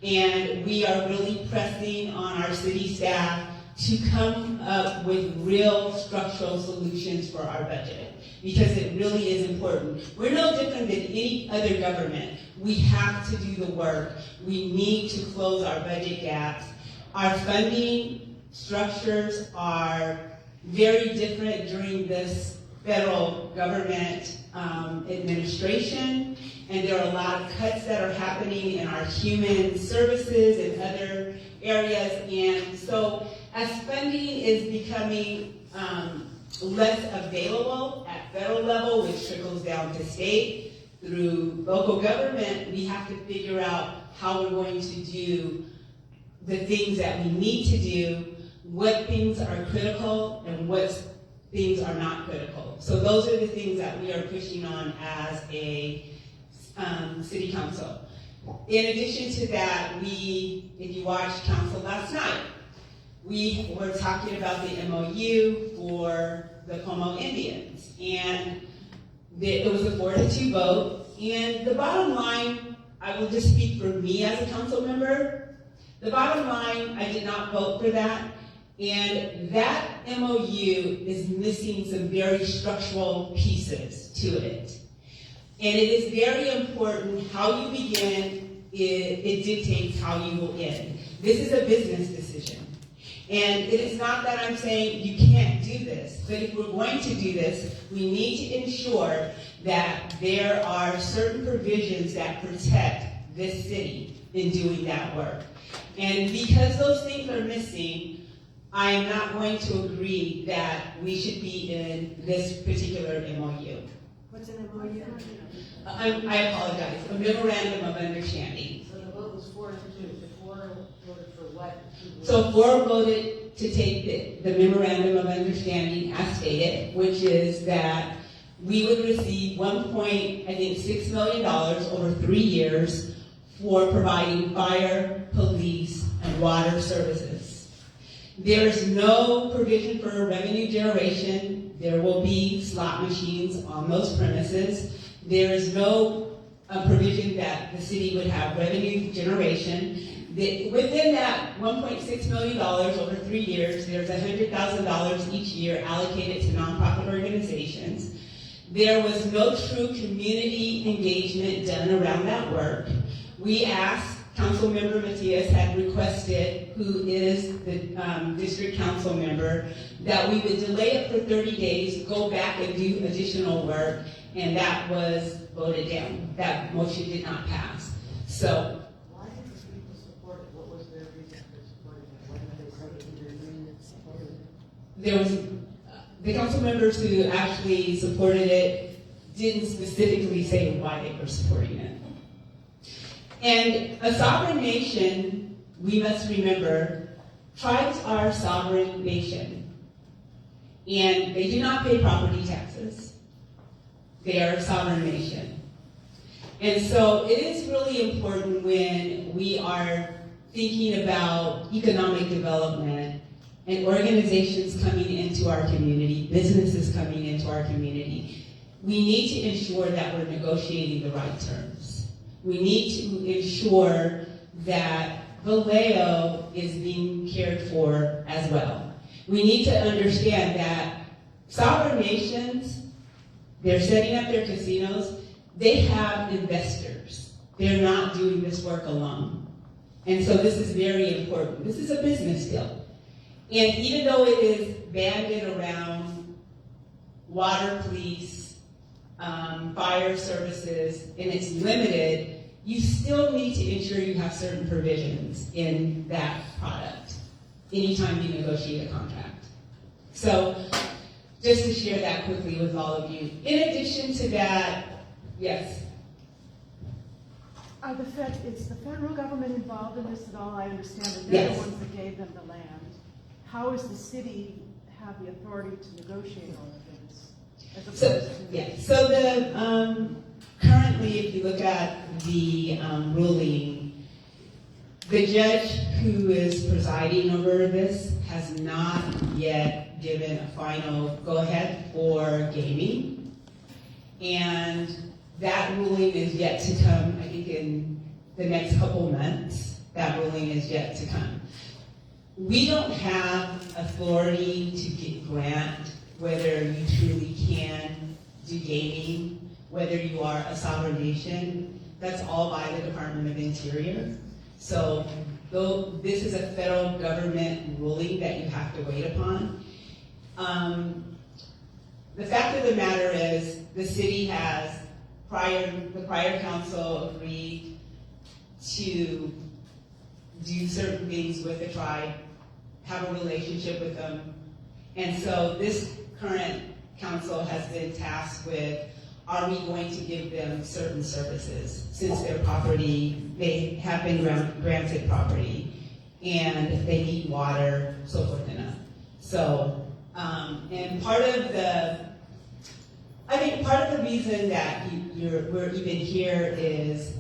and we are really pressing on our city staff to come up with real structural solutions for our budget, because it really is important. We're no different than any other government. We have to do the work. We need to close our budget gaps. Our funding structures are very different during this federal government administration, and there are a lot of cuts that are happening in our human services and other areas, and so as funding is becoming less available at federal level, which trickles down to state, through local government, we have to figure out how we're going to do the things that we need to do, what things are critical and what things are not critical. So those are the things that we are pushing on as a city council. In addition to that, if you watched council last night, we were talking about the MOU for the Como Indians, and it was a 4-2 vote. And the bottom line, I will just speak for me as a council member. The bottom line, I did not vote for that, and that MOU is missing some very structural pieces to it. And it is very important how you begin, it dictates how you will end. This is a business decision. And it is not that I'm saying you can't do this, but if we're going to do this, we need to ensure that there are certain provisions that protect this city in doing that work. And because those things are missing, I am not going to agree that we should be in this particular MOU. What's an MOU? I apologize, a memorandum of understanding. So the vote was 4-2. The 4 voted for what? So 4 voted to take the memorandum of understanding as stated, which is that we would receive $1.6 million over 3 years for providing fire, police, and water services. There is no provision for revenue generation. There will be slot machines on those premises. There is no provision that the city would have revenue generation. Within that $1.6 million over 3 years, there's $100,000 each year allocated to nonprofit organizations. There was no true community engagement done around that work. We asked, Councilmember Matias had requested, who is the district council member, that we would delay it for 30 days, go back and do additional work, and that was voted down. That motion did not pass. So, Why did the people support it? What was their reason for there was, the council members who actually supported it didn't specifically say why they were supporting it. And a sovereign nation, we must remember, tribes are a sovereign nation. And they do not pay property taxes. They are a sovereign nation. And so it is really important when we are thinking about economic development and organizations coming into our community, businesses coming into our community, we need to ensure that we're negotiating the right terms. We need to ensure that Vallejo is being cared for as well. We need to understand that sovereign nations, they're setting up their casinos, they have investors. They're not doing this work alone. And so this is very important. This is a business deal. And even though it is banded around water police, fire services, and it's limited, you still need to ensure you have certain provisions in that product anytime you negotiate a contract. So just to share that quickly with all of you. In addition to that, yes? Is the federal government involved in this at all? I understand that they're the ones that gave them the land. How does the city have the authority to negotiate all of this? So the currently, if you look at the ruling, the judge who is presiding over this has not yet given a final go-ahead for gaming, and that ruling is yet to come. I think in the next couple months, that ruling is yet to come. We don't have authority to grant whether you truly can do gaming, whether you are a sovereign nation. That's all by the Department of Interior. So though this is a federal government ruling that you have to wait upon, the fact of the matter is the city has, the prior council agreed to do certain things with the tribe, have a relationship with them. And so this current council has been tasked with, are we going to give them certain services since their property, they have been granted property and they need water, so forth and on. So, and part of the reason that we're even here is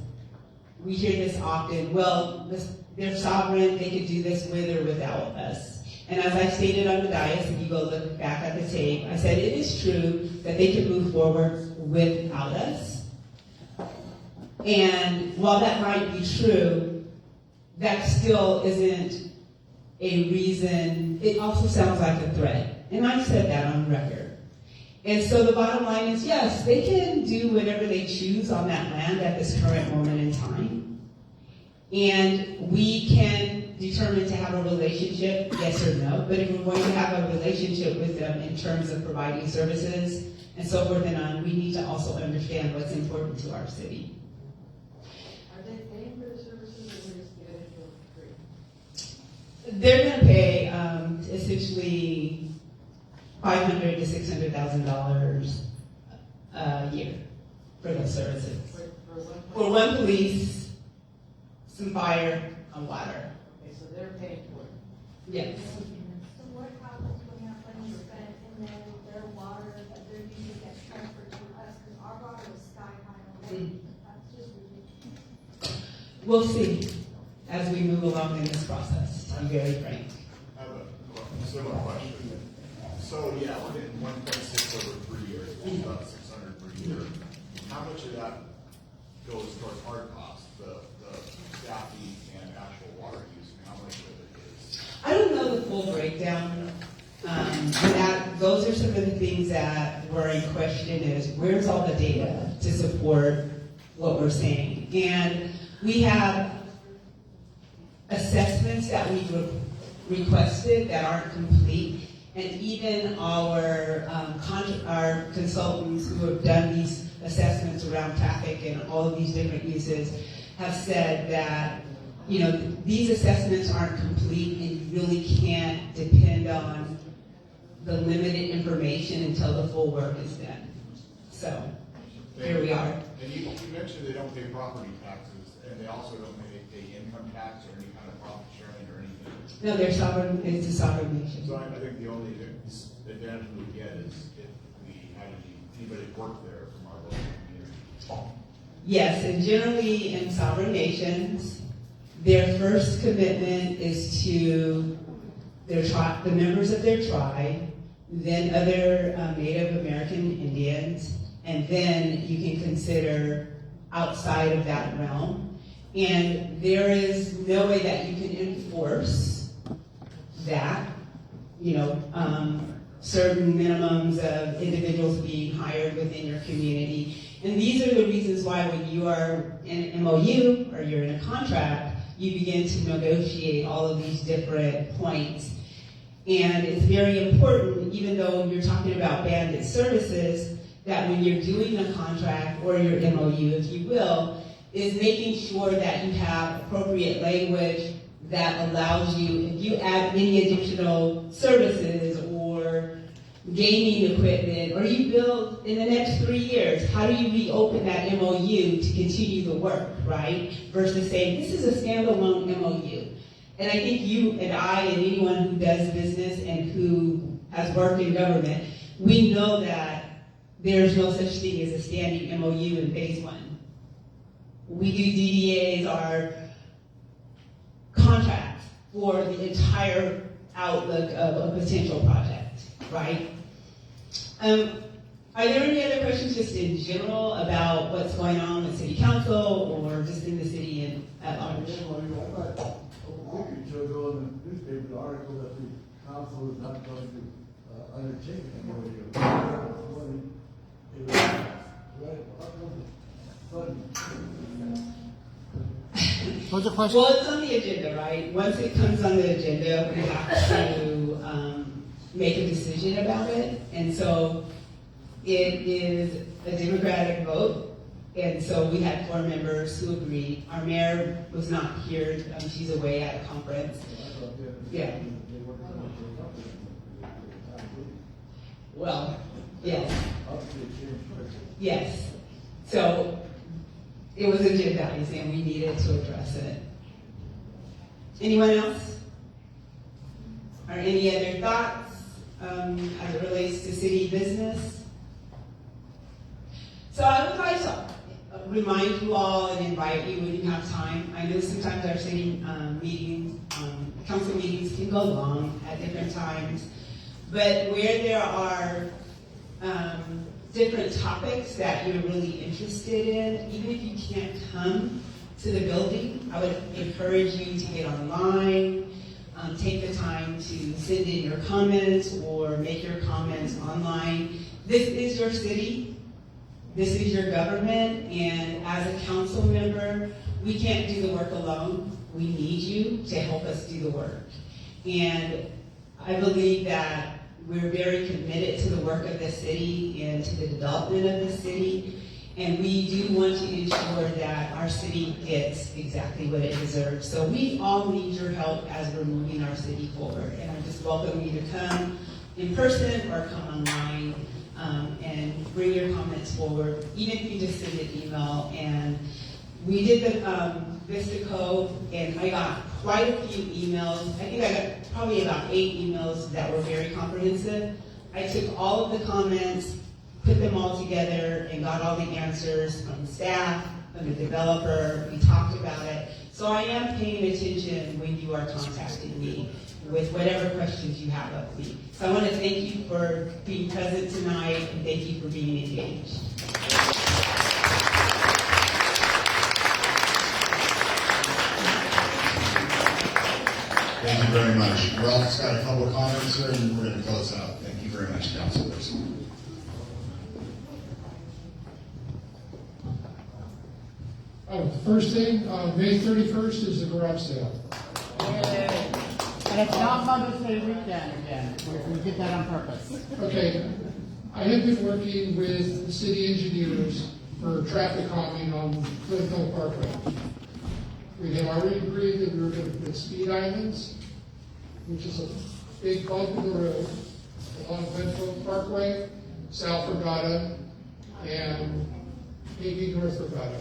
we hear this often, well, they're sovereign, they could do this with or without us. And as I stated on the dais, if you go look back at the tape, I said it is true that they can move forward without us. And while that might be true, that still isn't a reason. It also sounds like a threat. And I said that on record. And so the bottom line is, yes, they can do whatever they choose on that land at this current moment in time. And we can determine to have a relationship, yes or no. But if we're going to have a relationship with them in terms of providing services and so forth and on, we need to also understand what's important to our city. Are they paying for the services or they just get it for free? They're going to pay essentially $500,000 to $600,000 a year for those services. For one police, some fire, and water. Okay, so they're paying for it. Yes. So what happens when you have money spent and then their water that they're using gets transferred to us? Because our water is sky high already. That's just ridiculous. We'll see as we move along in this process, to be very frank. I have a similar question. So, yeah, we're getting 1.6 over 3 years, which is about 600 per year. How much of that goes towards hard costs, the staffing and actual water use, and how much of it is? I don't know the full breakdown. But those are some of the things that were in question is, where's all the data to support what we're saying? And we have assessments that we've requested that aren't complete. And even our consultants who have done these assessments around traffic and all of these different uses have said that, you know, these assessments aren't complete and you really can't depend on the limited information until the full work is done. So, here we are. And you mentioned they don't pay property taxes, and they also don't pay income tax or any kind of profit sharing or anything. No, they're sovereign, it's a sovereign nation. So I think the only advantage we would get is if we had anybody work there from our local community. Yes, and generally in sovereign nations, their first commitment is to the members of their tribe, then other Native American Indians, and then you can consider outside of that realm. And there is no way that you can enforce that, certain minimums of individuals being hired within your community. And these are the reasons why when you are in an MOU or you're in a contract, you begin to negotiate all of these different points. And it's very important, even though you're talking about banded services, that when you're doing a contract or your MOU, if you will, is making sure that you have appropriate language that allows you, if you add any additional services or gaming equipment, or you build in the next 3 years, how do you reopen that MOU to continue the work, right? Versus saying, this is a standalone MOU. And I think you and I and anyone who does business and who has worked in government, we know that there's no such thing as a standing MOU in phase one. We do DDAs, our contracts for the entire outlook of a potential project, right? Are there any other questions just in general about what's going on with city council or just in the city at large? A week or two ago in the newspaper, the article that the council is not going to undertake an MOU. What's the question? Well, it's on the agenda, right? Once it comes on the agenda, we have to make a decision about it. And so it is a democratic vote. And so we had 4 members who agreed. Our mayor was not here. She's away at a conference. Yeah. Well, yes. Yes. So it was agendized and we needed to address it. Anyone else? Or any other thoughts as it relates to city business? So I would like to remind you all and invite you when you have time. I know sometimes our city meetings, council meetings can go long at different times, but where there are different topics that you're really interested in, even if you can't come to the building, I would encourage you to get online, take the time to send in your comments or make your comments online. This is your city. This is your government, and as a council member, we can't do the work alone. We need you to help us do the work. And I believe that we're very committed to the work of the city and to the development of the city, and we do want to ensure that our city gets exactly what it deserves. So we all need your help as we're moving our city forward, and I just welcome you to come in person or come online. And bring your comments forward, even if you just send an email. And we did the Vista Code, and I got quite a few emails. I think I got probably about 8 emails that were very comprehensive. I took all of the comments, put them all together, and got all the answers from staff, from the developer. We talked about it. So I am paying attention when you are contacting me with whatever questions you have of me. So I want to thank you for being present tonight, and thank you for being engaged. Thank you very much. Ralph's got a couple of comments here, and we're going to close out. Thank you very much, councilors. First thing, May 31st is the garage sale. And it's not Mother's Day weekend again. We did that on purpose. Okay, I have been working with the city engineers for traffic calming on Clifton Parkway. We had already agreed that we were going to put speed islands, which is a big bump in the road, along Glenfield Parkway, South Regatta, and maybe North Regatta.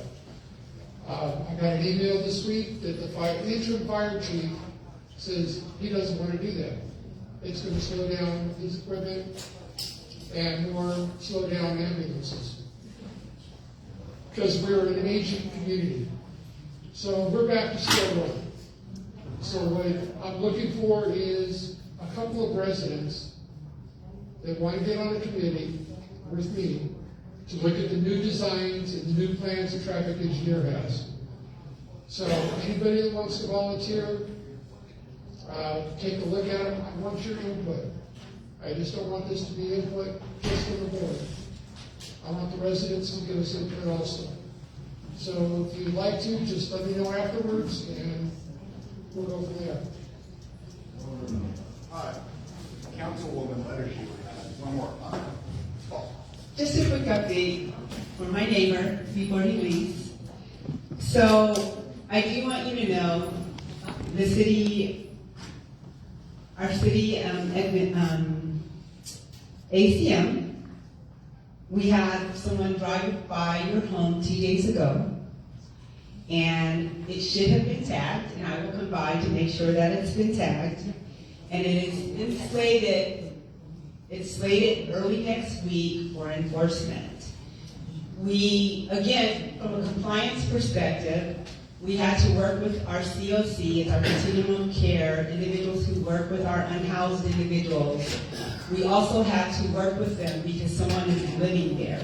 I got an email this week that the interim fire chief says he doesn't want to do that. It's going to slow down his equipment and more slow down ambulances. Because we're an aging community. So we're back to square one. So what I'm looking for is a couple of residents that want to get on a committee with me to look at the new designs and the new plans the traffic engineer has. So anybody that wants to volunteer, take a look at it. I want your input. I just don't want this to be input just from the board. I want the residents to give us input also. So if you'd like to, just let me know afterwards and we'll go from there. Hi, Councilwoman Lettershy, one more. Just a quick update from my neighbor before he leaves. So I do want you to know the city, our city ACM, we had someone drive by your home 2 days ago, and it should have been tagged, and I will come by to make sure that it's been tagged, and it's slated early next week for enforcement. We, again, from a compliance perspective, we had to work with our COC, it's our continuum of care, individuals who work with our unhoused individuals. We also had to work with them because someone is living there.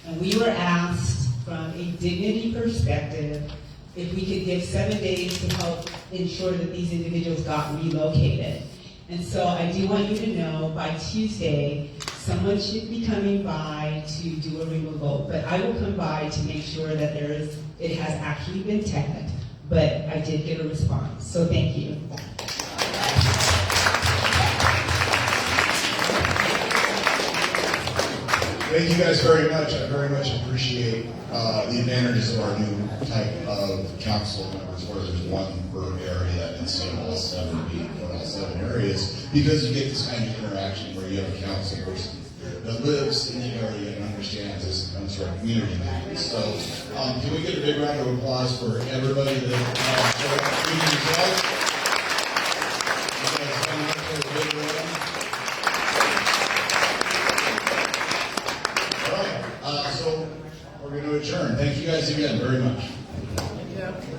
And we were asked from a dignity perspective if we could give 7 days to help ensure that these individuals got relocated. And so I do want you to know by Tuesday, someone should be coming by to do a removal, but I will come by to make sure that it has actually been tagged, but I did get a response, so thank you. Thank you guys very much. I very much appreciate the advantages of our new type of council members, where there's one per area instead of all 7 areas, because you get this kind of interaction where you have a council person that lives in the area and understands this and comes to our community meetings. So can we get a big round of applause for everybody that showed up?